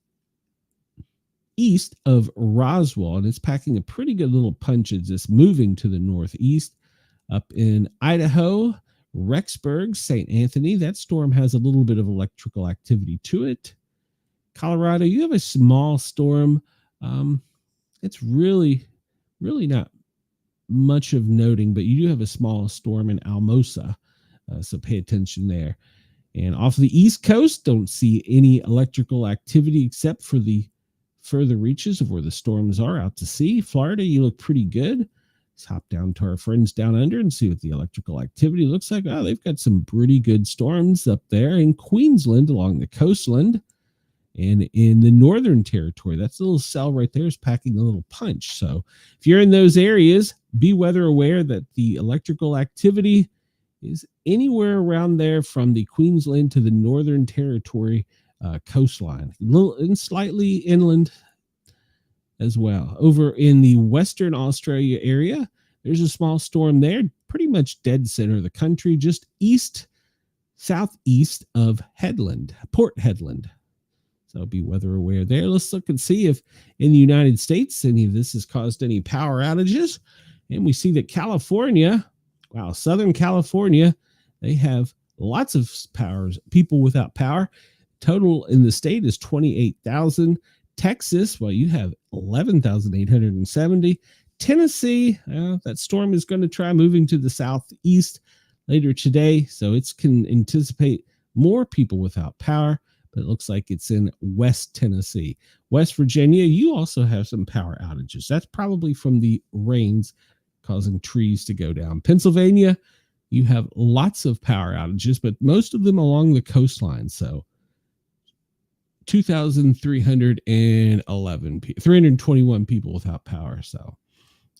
of Roswell, and it's packing a pretty good little punch. It's just moving to the northeast. Up in Idaho, Rexburg, St. Anthony, that storm has a little bit of electrical activity to it. Colorado, you have a small storm. It's really not much of noting, but you do have a small storm in Almosa, so pay attention there. And off the East Coast, don't see any electrical activity except for the further reaches of where the storms are out to sea. Florida, you look pretty good. Let's hop down to our friends down under and see what the electrical activity looks like. Oh, they've got some pretty good storms up there in Queensland along the coastland and in the Northern Territory. That's a little cell right there is packing a little punch. So if you're in those areas, be weather aware that the electrical activity is anywhere around there from the Queensland to the Northern Territory coastline, a little and slightly inland as well. Over in the Western Australia area, there's a small storm there, pretty much dead center of the country, just southeast of Port Hedland. So be weather aware there. Let's look and see if in the United States any of this has caused any power outages. And we see that California, Southern California, they have lots of people without power. Total in the state is 28,000. Texas, you have 11,870. Tennessee, that storm is going to try moving to the southeast later today, so it can anticipate more people without power, but it looks like it's in West Tennessee. West Virginia, you also have some power outages. That's probably from the rains causing trees to go down. Pennsylvania, you have lots of power outages, but most of them along the coastline, so 321 people without power. So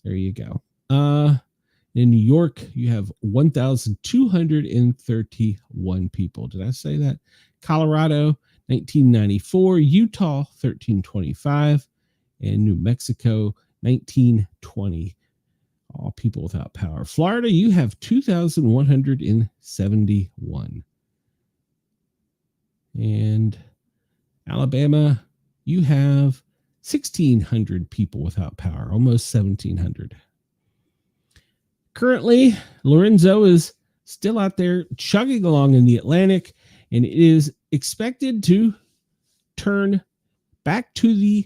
there you go. In New York, you have 1,231 people. Did I say that? Colorado, 1994. Utah, 1325. And New Mexico, 1920. All people without power. Florida, you have 2,171. And Alabama, you have 1,600 people without power, almost 1,700. Currently, Lorenzo is still out there chugging along in the Atlantic, and it is expected to turn back to the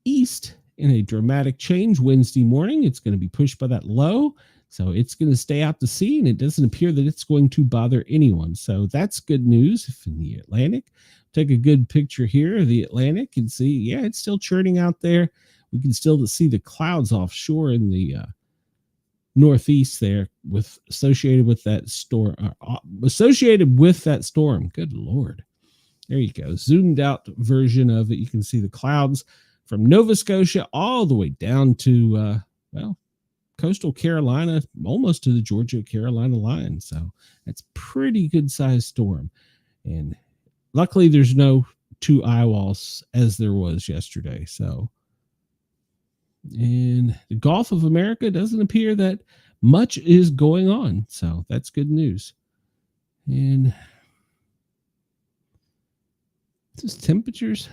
east in a dramatic change Wednesday morning. It's going to be pushed by that low, so it's going to stay out to sea, and it doesn't appear that it's going to bother anyone. So that's good news in the Atlantic. Take a good picture here of the Atlantic and see, it's still churning out there. We can still see the clouds offshore in the northeast there associated with that storm. Good Lord. There you go. Zoomed out version of it. You can see the clouds from Nova Scotia all the way down to, coastal Carolina, almost to the Georgia-Carolina line. So that's pretty good sized storm. And luckily, there's no two eye walls as there was yesterday. So, and the Gulf of America doesn't appear that much is going on. So that's good news. And this is temperatures.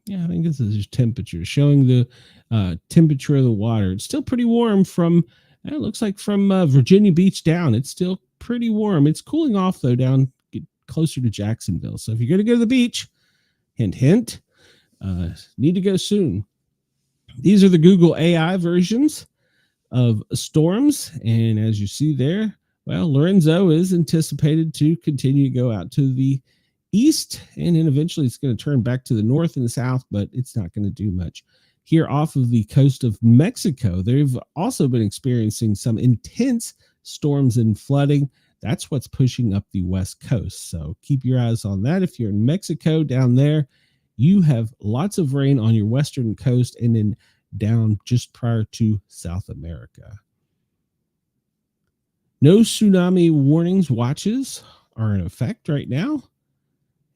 Yeah, I think this is just temperatures showing the temperature of the water. It's still pretty warm from, it looks like from Virginia Beach down. It's still pretty warm. It's cooling off though down closer to Jacksonville. So if you're going to go to the beach, hint, hint, need to go soon. These are the Google AI versions of storms. And as you see there, Lorenzo is anticipated to continue to go out to the east, and then eventually it's going to turn back to the north and the south, but it's not going to do much. Here off of the coast of Mexico, they've also been experiencing some intense storms and flooding. That's what's pushing up the west coast. So keep your eyes on that. If you're in Mexico down there, you have lots of rain on your western coast, and then down just prior to South America. No tsunami warnings watches are in effect right now.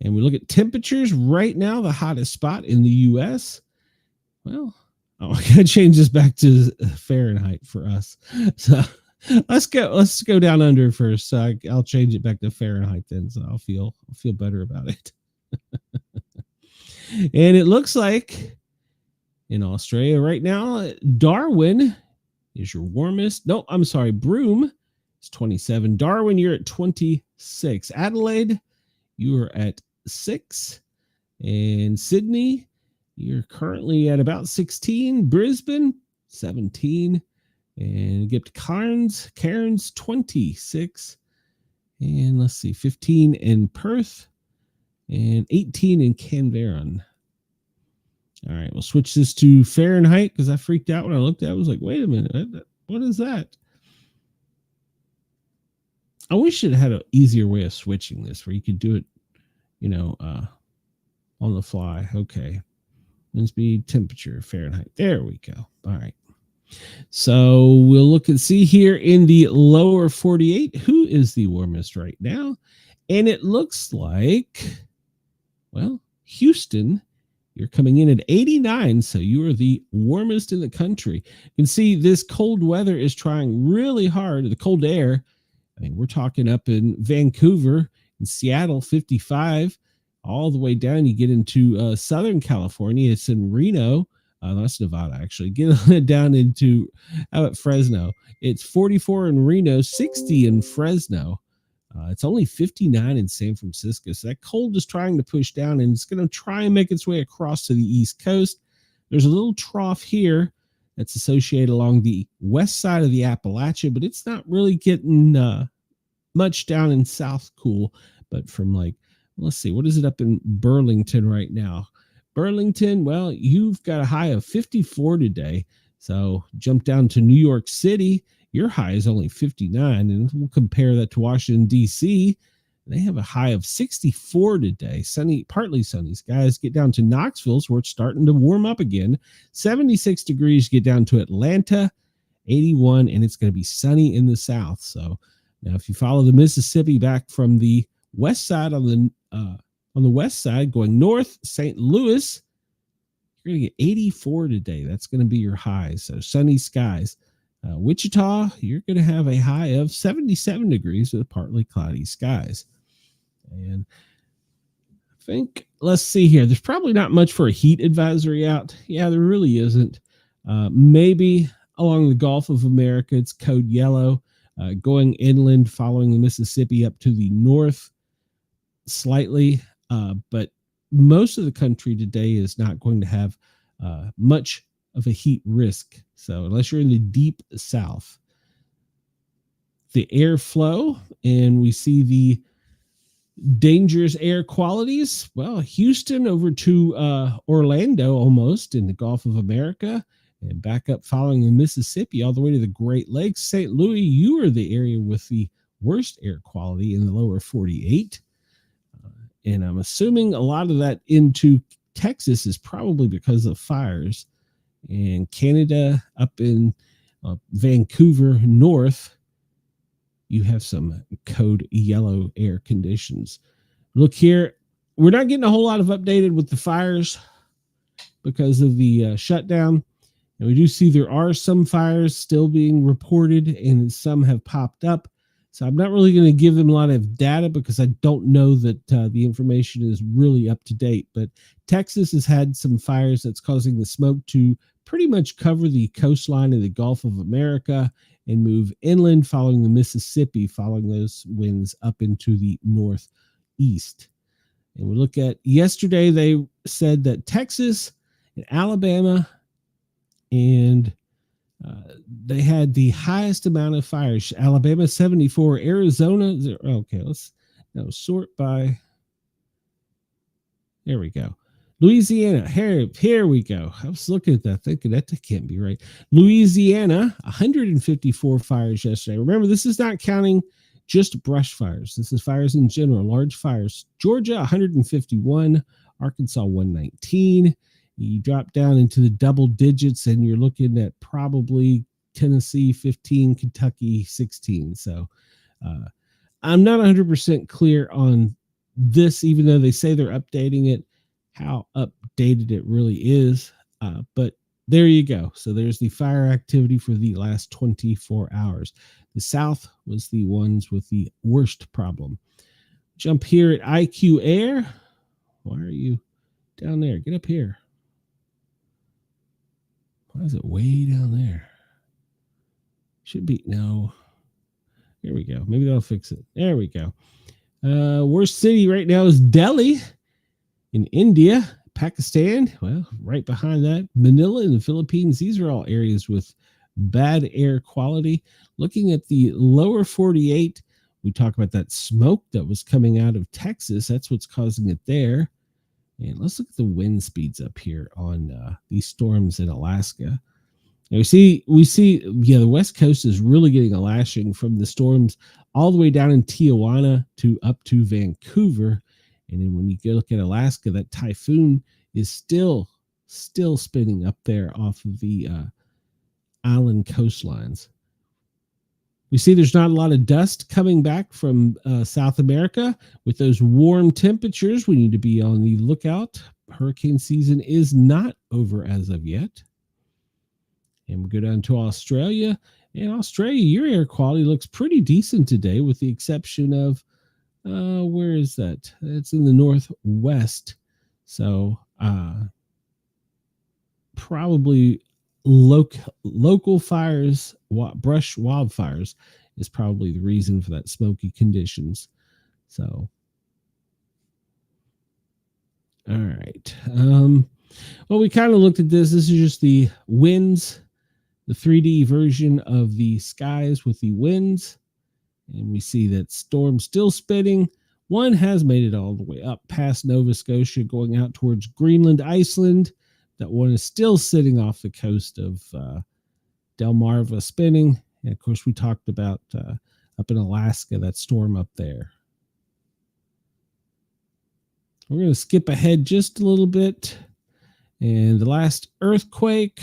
And we look at temperatures right now, the hottest spot in the U.S. Well, I gotta change this back to Fahrenheit for us. So let's go down under first. So I'll change it back to Fahrenheit then. So I'll feel better about it. And it looks like in Australia right now, Darwin is your warmest. No, I'm sorry, Broome is 27. Darwin, you're at 26. Adelaide, you are at 6. And Sydney, you're currently at about 16. Brisbane, 17. And get to Cairns, 26. And let's see, 15 in Perth and 18 in Canberra. All right, we'll switch this to Fahrenheit because I freaked out when I looked at it. I was like, wait a minute, what is that? I wish it had an easier way of switching this where you could do it, on the fly. Okay. Wind speed, temperature, Fahrenheit. There we go. All right. So we'll look and see here in the lower 48, who is the warmest right now? And it looks like, well, Houston, you're coming in at 89. So you are the warmest in the country. You can see this cold weather is trying really hard. The cold air, I mean, we're talking up in Vancouver and Seattle, 55. All the way down, you get into Southern California. It's in Reno. That's Nevada, actually. Get down into, how about Fresno? It's 44 in Reno, 60 in Fresno. It's only 59 in San Francisco. So that cold is trying to push down, and it's going to try and make its way across to the East Coast. There's a little trough here that's associated along the west side of the Appalachia, but it's not really getting much down in South Cool. But from let's see, what is it up in Burlington right now? Burlington, well, you've got a high of 54 today. So jump down to New York City. Your high is only 59. And we'll compare that to Washington, D.C. They have a high of 64 today. Sunny, partly sunny skies. Get down to Knoxville, where it's starting to warm up again. 76 degrees. Get down to Atlanta, 81. And it's going to be sunny in the south. So now if you follow the Mississippi back from the west side on the west side going north, St. Louis, you're going to get 84 today. That's going to be your high. So sunny skies. Wichita, you're going to have a high of 77 degrees with partly cloudy skies. And I think, let's see here. There's probably not much for a heat advisory out. Yeah, there really isn't. Maybe along the Gulf of America, it's code yellow. Going inland, following the Mississippi up to the north slightly. But most of the country today is not going to have much of a heat risk. So unless you're in the deep south, the airflow, and we see the dangerous air qualities. Well, Houston over to Orlando almost in the Gulf of America, and back up following the Mississippi all the way to the Great Lakes. St. Louis, you are the area with the worst air quality in the lower 48. And I'm assuming a lot of that into Texas is probably because of fires. And Canada up in Vancouver north, you have some code yellow air conditions. Look here, we're not getting a whole lot of updated with the fires because of the shutdown. And we do see there are some fires still being reported and some have popped up. So I'm not really going to give them a lot of data because I don't know that the information is really up to date. But Texas has had some fires that's causing the smoke to pretty much cover the coastline of the Gulf of America and move inland following the Mississippi, following those winds up into the northeast. And we look at yesterday, they said that Texas and Alabama and they had the highest amount of fires. Alabama 74, Arizona 0. Okay, let's sort by. There we go. Louisiana, here we go. I was looking at that thinking that can't be right. Louisiana, 154 fires yesterday. Remember, this is not counting just brush fires. This is fires in general, large fires. Georgia, 151. Arkansas, 119. You drop down into the double digits, and you're looking at probably Tennessee 15, Kentucky 16. So I'm not 100% clear on this, even though they say they're updating it, how updated it really is. But there you go. So there's the fire activity for the last 24 hours. The South was the ones with the worst problem. Jump here at IQ Air. Why are you down there? Get up here. Why is it way down there? Should be, no. Here we go. Maybe that'll fix it. There we go. Worst city right now is Delhi in India. Pakistan, well, right behind that. Manila in the Philippines. These are all areas with bad air quality. Looking at the lower 48, we talk about that smoke that was coming out of Texas. That's what's causing it there. And let's look at the wind speeds up here on these storms in Alaska. Now we see, the West Coast is really getting a lashing from the storms all the way down in Tijuana to up to Vancouver. And then when you go look at Alaska, that typhoon is still spinning up there off of the island coastlines. We see there's not a lot of dust coming back from South America. With those warm temperatures, we need to be on the lookout. Hurricane season is not over as of yet. And we go down to Australia. In Australia, your air quality looks pretty decent today, with the exception of, where is that? It's in the northwest. So probably local fires, brush wildfires is probably the reason for that smoky conditions. So, all right. Well, we kind of looked at this. This is just the winds, the 3D version of the skies with the winds. And we see that storm still spinning. One has made it all the way up past Nova Scotia, going out towards Greenland, Iceland. That one is still sitting off the coast of Delmarva spinning. And of course, we talked about up in Alaska, that storm up there. We're going to skip ahead just a little bit. And the last earthquake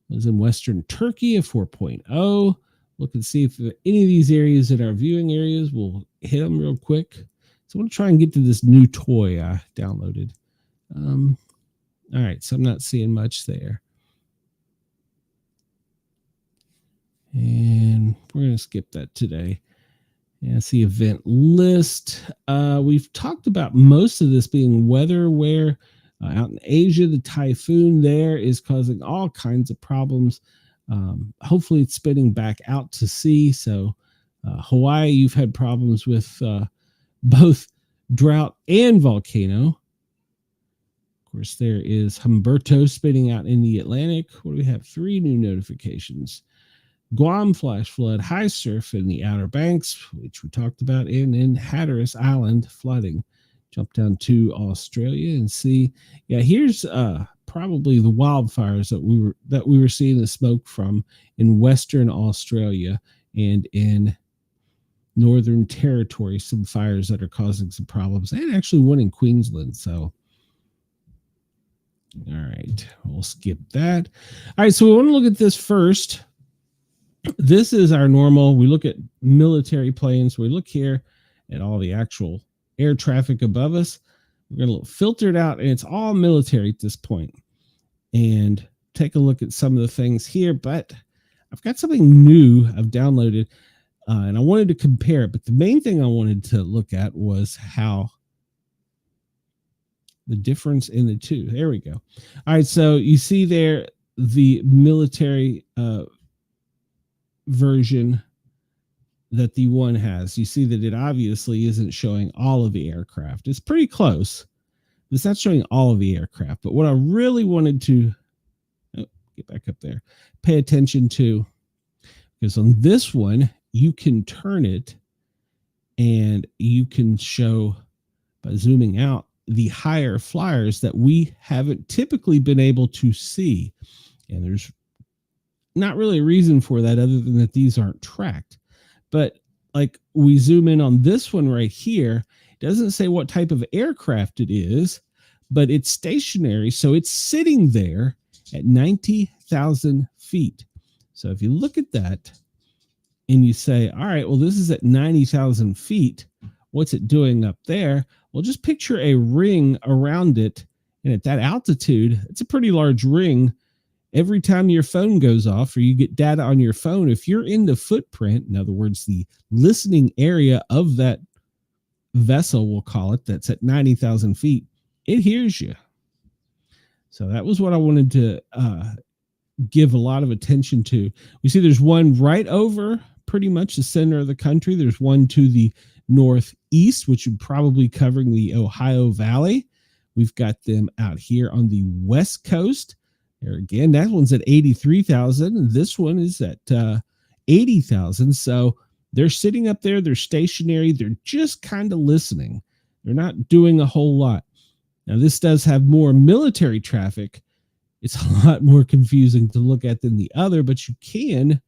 was in Western Turkey, a 4.0. Look and see if any of these areas in our viewing areas, will hit them real quick. So I'm going to try and get to this new toy I downloaded. All right, so I'm not seeing much there. And we're going to skip that today. And it's the event list. We've talked about most of this being weather, where out in Asia, the typhoon there is causing all kinds of problems. Hopefully it's spinning back out to sea. So Hawaii, you've had problems with both drought and volcano. Of course, there is Humberto spinning out in the Atlantic. What do we have? 3 new notifications. Guam flash flood, high surf in the Outer Banks, which we talked about, and in Hatteras Island flooding. Jump down to Australia and see. Yeah, here's probably the wildfires that we were seeing the smoke from in Western Australia and in Northern Territory. Some fires that are causing some problems, and actually one in Queensland. So, all right, we'll skip that. All right, so we want to look at this first. This is our normal. We look at military planes. We look here at all the actual air traffic above us. We're going to filter it out, and it's all military at this point. And take a look at some of the things here. But I've got something new I've downloaded, and I wanted to compare it. But the main thing I wanted to look at was how the difference in the two. There we go. All right, so you see there the military version that the one has. You see that it obviously isn't showing all of the aircraft. It's pretty close. It's not showing all of the aircraft. But what I really wanted to get back up there, pay attention to, because on this one, you can turn it and you can show, by zooming out, the higher flyers that we haven't typically been able to see. And there's not really a reason for that other than that these aren't tracked. But like we zoom in on this one right here, it doesn't say what type of aircraft it is, but it's stationary. So it's sitting there at 90,000 feet. So if you look at that and you say, all right, well, this is at 90,000 feet. What's it doing up there? Well, just picture a ring around it. And at that altitude, it's a pretty large ring. Every time your phone goes off or you get data on your phone, if you're in the footprint, in other words, the listening area of that vessel, we'll call it, that's at 90,000 feet, it hears you. So that was what I wanted to give a lot of attention to. We see there's one right over pretty much the center of the country. There's one to the northeast, which would probably covering the Ohio Valley. We've got them out here on the west coast. There again, that one's at 83,000. This one is at 80,000. So they're sitting up there. They're stationary. They're just kind of listening. They're not doing a whole lot. Now, this does have more military traffic. It's a lot more confusing to look at than the other, but you can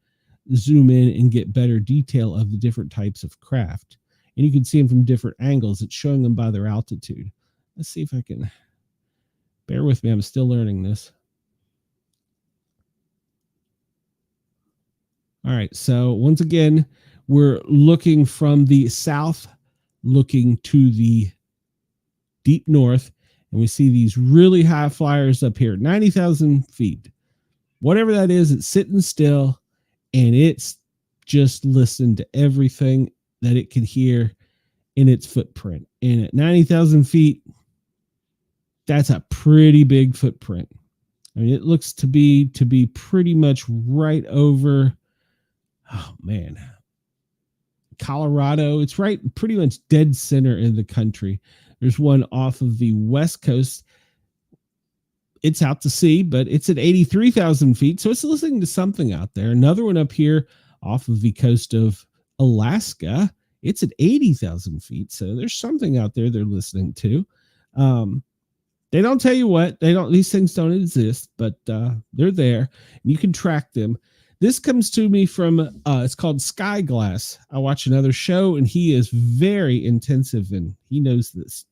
zoom in and get better detail of the different types of craft. And you can see them from different angles. It's showing them by their altitude. Let's see if I can, bear with me. I'm still learning this. All right. So once again, we're looking from the south, looking to the deep north. And we see these really high flyers up here, 90,000 feet. Whatever that is, it's sitting still and it's just listening to everything that it can hear in its footprint. And at 90,000 feet, that's a pretty big footprint. I mean, it looks to be pretty much right over, oh man, Colorado. It's right pretty much dead center in the country. There's one off of the west coast. It's out to sea, but it's at 83,000 feet. So it's listening to something out there. Another one up here off of the coast of Alaska. It's at 80,000 feet. So there's something out there they're listening to. They don't tell you what. These things don't exist, but they're there. And you can track them. This comes to me from, it's called Sky Glass. I watch another show, and he is very intensive, and he knows this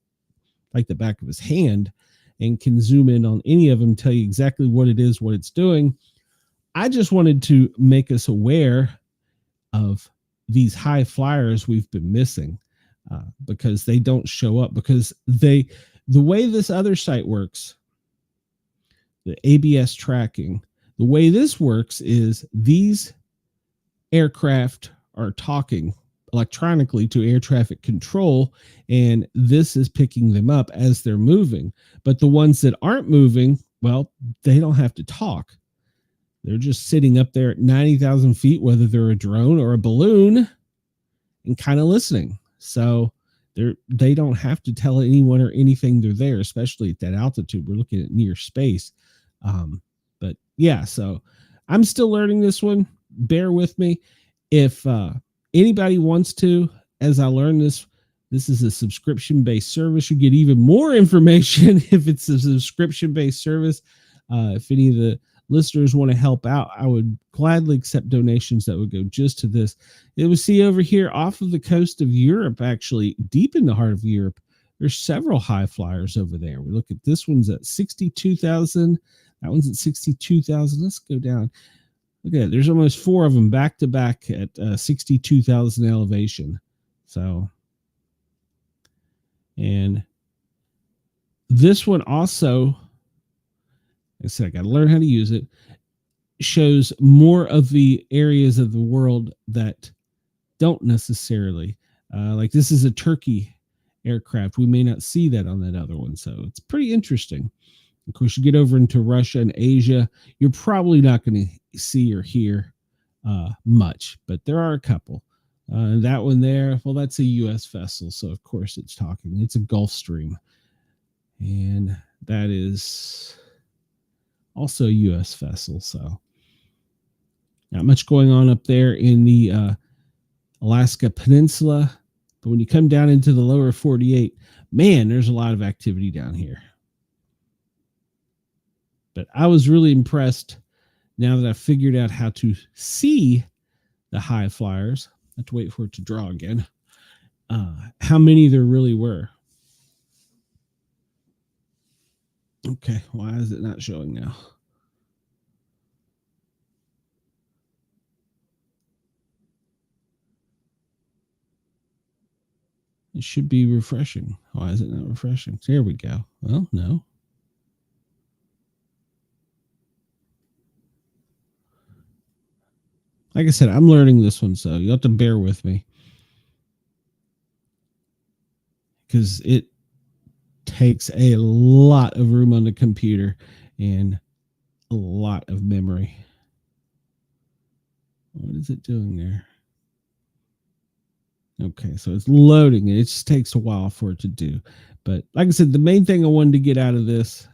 like the back of his hand and can zoom in on any of them, tell you exactly what it is, what it's doing. I just wanted to make us aware of these high flyers we've been missing because they don't show up, because the way this other site works, the ABS tracking, the way this works is these aircraft are talking electronically to air traffic control, and this is picking them up as they're moving. But the ones that aren't moving, well, they don't have to talk. They're just sitting up there at 90,000 feet, whether they're a drone or a balloon, and kind of listening. So they don't have to tell anyone or anything they're there, especially at that altitude. We're looking at near space. But yeah, so I'm still learning this one. Bear with me. If anybody wants to, as I learn this is a subscription-based service. You get even more information if it's a subscription-based service. If any of the listeners want to help out, I would gladly accept donations that would go just to this. It was see over here off of the coast of Europe, actually deep in the heart of Europe. There's several high flyers over there. We look at this one's at 62,000. That one's at 62,000. Let's go down. Look at it. There's almost four of them back to back at 62,000 elevation. So, and this one also, like I said, I got to learn how to use it, shows more of the areas of the world that don't necessarily, like this is a Turkey aircraft. We may not see that on that other one. So it's pretty interesting. Of course, you get over into Russia and Asia, you're probably not going to see or hear much, but there are a couple. That one there, well, that's a U.S. vessel, so of course it's talking. It's a Gulfstream, and that is also a U.S. vessel, so not much going on up there in the Alaska Peninsula, but when you come down into the lower 48, man, there's a lot of activity down here. But I was really impressed now that I figured out how to see the high flyers. I have to wait for it to draw again. How many there really were. Okay, why is it not showing now? It should be refreshing. Why is it not refreshing? There we go. Well, no. Like I said, I'm learning this one, so you'll have to bear with me. Because it takes a lot of room on the computer and a lot of memory. What is it doing there? Okay, so it's loading. It just takes a while for it to do. But like I said, the main thing I wanted to get out of this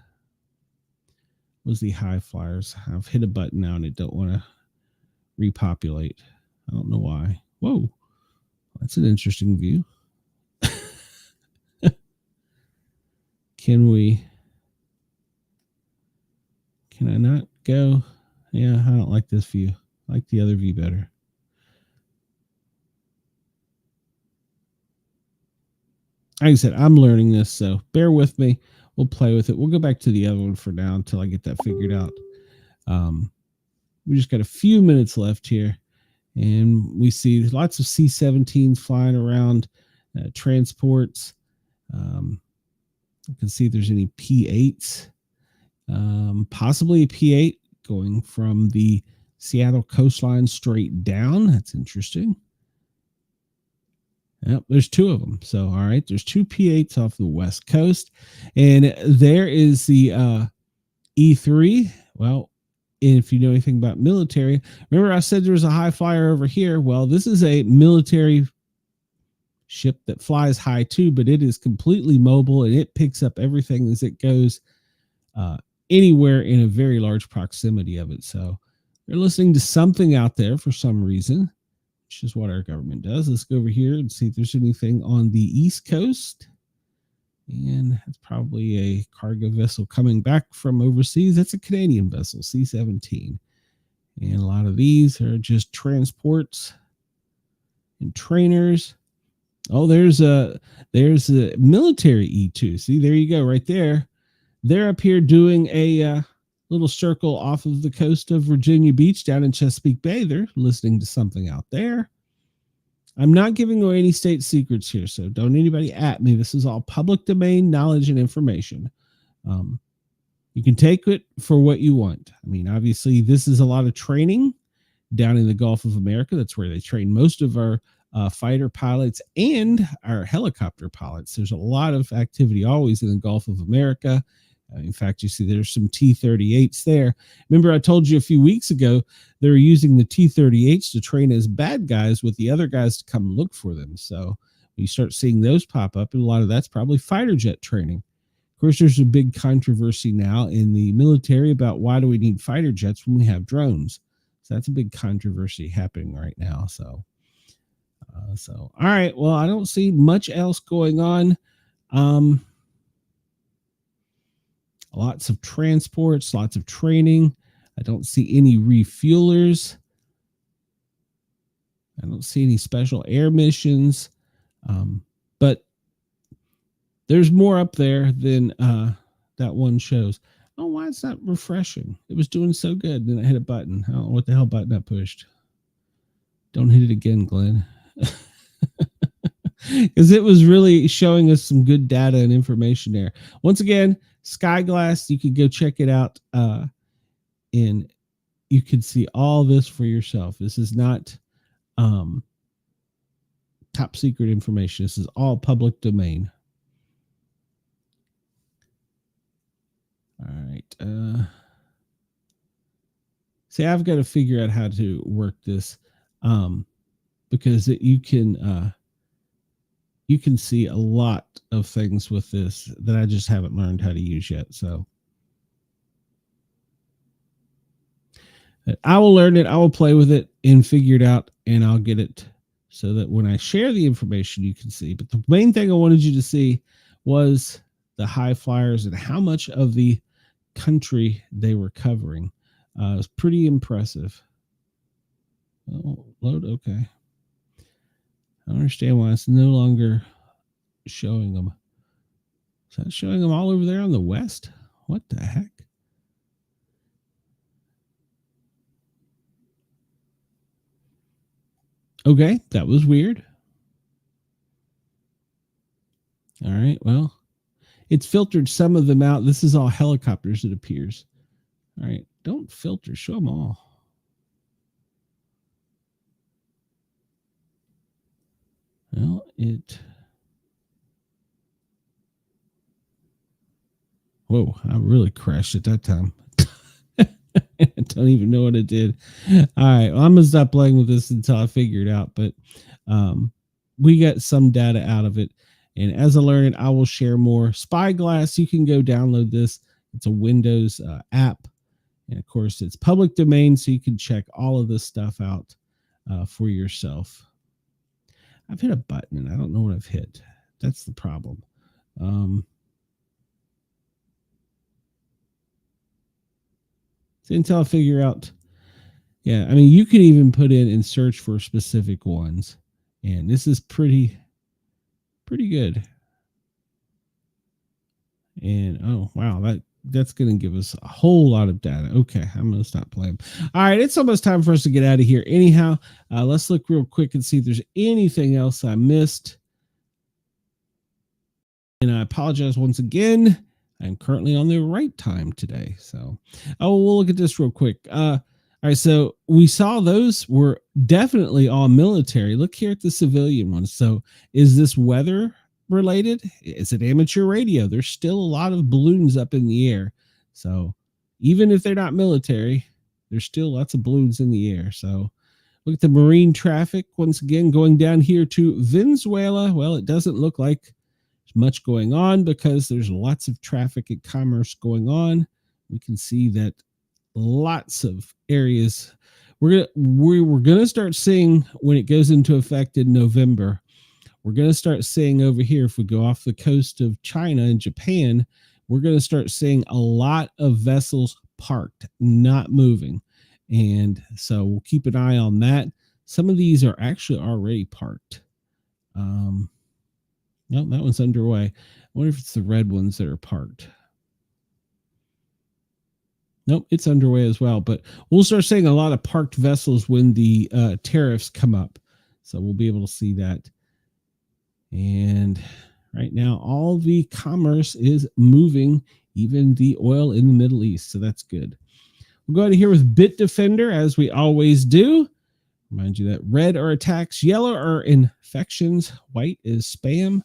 was the high flyers. I've hit a button now and it don't want to repopulate. I don't know why. Whoa, that's an interesting view. Can I not go? Yeah, I don't like this view. I like the other view better. Like I said, I'm learning this, so bear with me. We'll play with it. We'll go back to the other one for now until I get that figured out. We just got a few minutes left here, and we see lots of C-17s flying around, transports. You can see if there's any P-8s, possibly a P-8 going from the Seattle coastline straight down. That's interesting. Yep, there's two of them. So, all right, there's two P-8s off the west coast, and there is the E-3. Well, if you know anything about military, remember I said there was a high flyer over here. Well, this is a military ship that flies high too, but it is completely mobile and it picks up everything as it goes anywhere in a very large proximity of it. So they're listening to something out there for some reason, which is what our government does. Let's go over here and see if there's anything on the East Coast. And it's probably a cargo vessel coming back from overseas. That's a Canadian vessel, C-17. And a lot of these are just transports and trainers. Oh, there's a military E-2. See, there you go, right there. They're up here doing a little circle off of the coast of Virginia Beach down in Chesapeake Bay. They're listening to something out there. I'm not giving away any state secrets here, so don't anybody at me. This is all public domain knowledge and information. You can take it for what you want. I mean, obviously, this is a lot of training down in the Gulf of America. That's where they train most of our fighter pilots and our helicopter pilots. There's a lot of activity always in the Gulf of America. In fact, you see there's some T-38s there. Remember, I told you a few weeks ago they were using the T-38s to train as bad guys with the other guys to come look for them. So you start seeing those pop up, and a lot of that's probably fighter jet training. Of course, there's a big controversy now in the military about why do we need fighter jets when we have drones. So that's a big controversy happening right now. So all right. Well, I don't see much else going on. Lots of transports, lots of training. I don't see any refuelers. I don't see any special air missions. But there's more up there than that one shows. Oh, why it's not refreshing? It was doing so good. Then I hit a button. I don't know what the hell button I pushed. Don't hit it again, Glenn. Because it was really showing us some good data and information there. Once again, Skyglass, you can go check it out, and you can see all this for yourself. This is not top secret information. This is all public domain. All right. See, I've got to figure out how to work this, because you can see a lot of things with this that I just haven't learned how to use yet. So I will learn it. I will play with it and figure it out, and I'll get it so that when I share the information, you can see. But the main thing I wanted you to see was the high flyers and how much of the country they were covering. It was pretty impressive. Oh, load. Okay. I don't understand why it's no longer showing them. Is that showing them all over there on the west? What the heck? Okay, that was weird. All right, well, it's filtered some of them out. This is all helicopters, it appears. All right, don't filter, show them all. Well, whoa, I really crashed at that time. I don't even know what it did. All right, well, I'm gonna stop playing with this until I figure it out. But we got some data out of it, and as I learn it, I will share more. Spyglass, you can go download this. It's a Windows app, and of course, it's public domain, so you can check all of this stuff out for yourself. I've hit a button, and I don't know what I've hit. That's the problem. Until I figure out. Yeah, I mean, you can even put in and search for specific ones, and this is pretty good. And oh wow, that's going to give us a whole lot of data. Okay, I'm going to stop playing. All right, it's almost time for us to get out of here. Anyhow, let's look real quick and see if there's anything else I missed. And I apologize once again. I'm currently on the right time today. So, we'll look at this real quick. All right, so we saw those were definitely all military. Look here at the civilian ones. So is this weather related? Is it amateur radio? There's still a lot of balloons up in the air. So even if they're not military, there's still lots of balloons in the air. So look at the marine traffic once again going down here to Venezuela. Well, it doesn't look like much going on because there's lots of traffic and commerce going on. We can see that lots of areas we're gonna start seeing when it goes into effect in November. We're gonna start seeing over here, if we go off the coast of China and Japan, we're gonna start seeing a lot of vessels parked, not moving. And so we'll keep an eye on that. Some of these are actually already parked. No, that one's underway. I wonder if it's the red ones that are parked. Nope, it's underway as well. But we'll start seeing a lot of parked vessels when the tariffs come up. So we'll be able to see that. And right now, all the commerce is moving, even the oil in the Middle East. So that's good. We'll go ahead here with Bitdefender, as we always do. Remind you that red are attacks, yellow are infections, white is spam.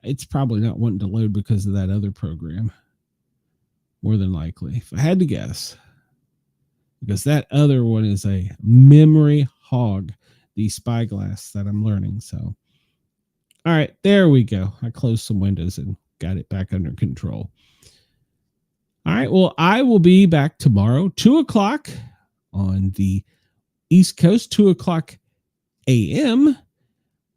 It's probably not wanting to load because of that other program. More than likely, if I had to guess. Because that other one is a memory hog, the Spyglass that I'm learning. So, all right, there we go. I closed some windows and got it back under control. All right, well, I will be back tomorrow, 2 o'clock on the East Coast, 2 o'clock a.m.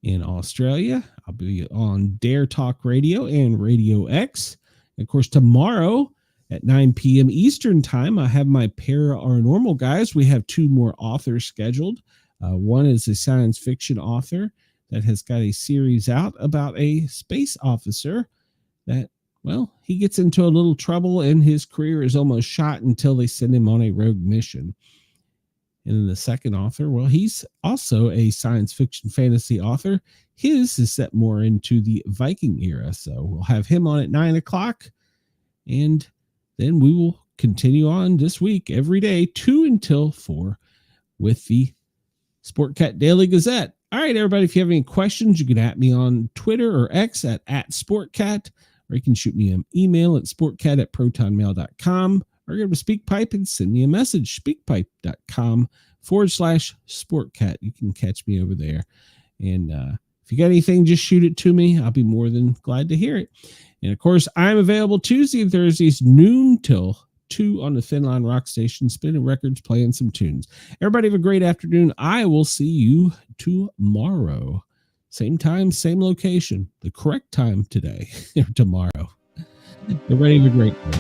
in Australia. I'll be on Dare Talk Radio and Radio X. And of course, tomorrow at 9 p.m. Eastern Time, I have my Paranormal guys. We have 2 more authors scheduled. One is a science fiction author that has got a series out about a space officer that, well, he gets into a little trouble and his career is almost shot until they send him on a rogue mission. And then the second author, well, he's also a science fiction fantasy author. His is set more into the Viking era. So we'll have him on at 9 o'clock. And then we will continue on this week every day, 2 until 4, with the Sportcat Daily Gazette. All right, everybody, if you have any questions, you can at me on Twitter or X at Sportcat, or you can shoot me an email at sportcat@protonmail.com. Or go to SpeakPipe and send me a message, speakpipe.com/Sportcat. You can catch me over there. And if you got anything, just shoot it to me. I'll be more than glad to hear it. And of course, I'm available Tuesday and Thursdays, noon till 2 on the Thin Line Rock Station, spinning records, playing some tunes. Everybody have a great afternoon. I will see you tomorrow. Same time, same location. The correct time today or tomorrow. Everybody have a great day.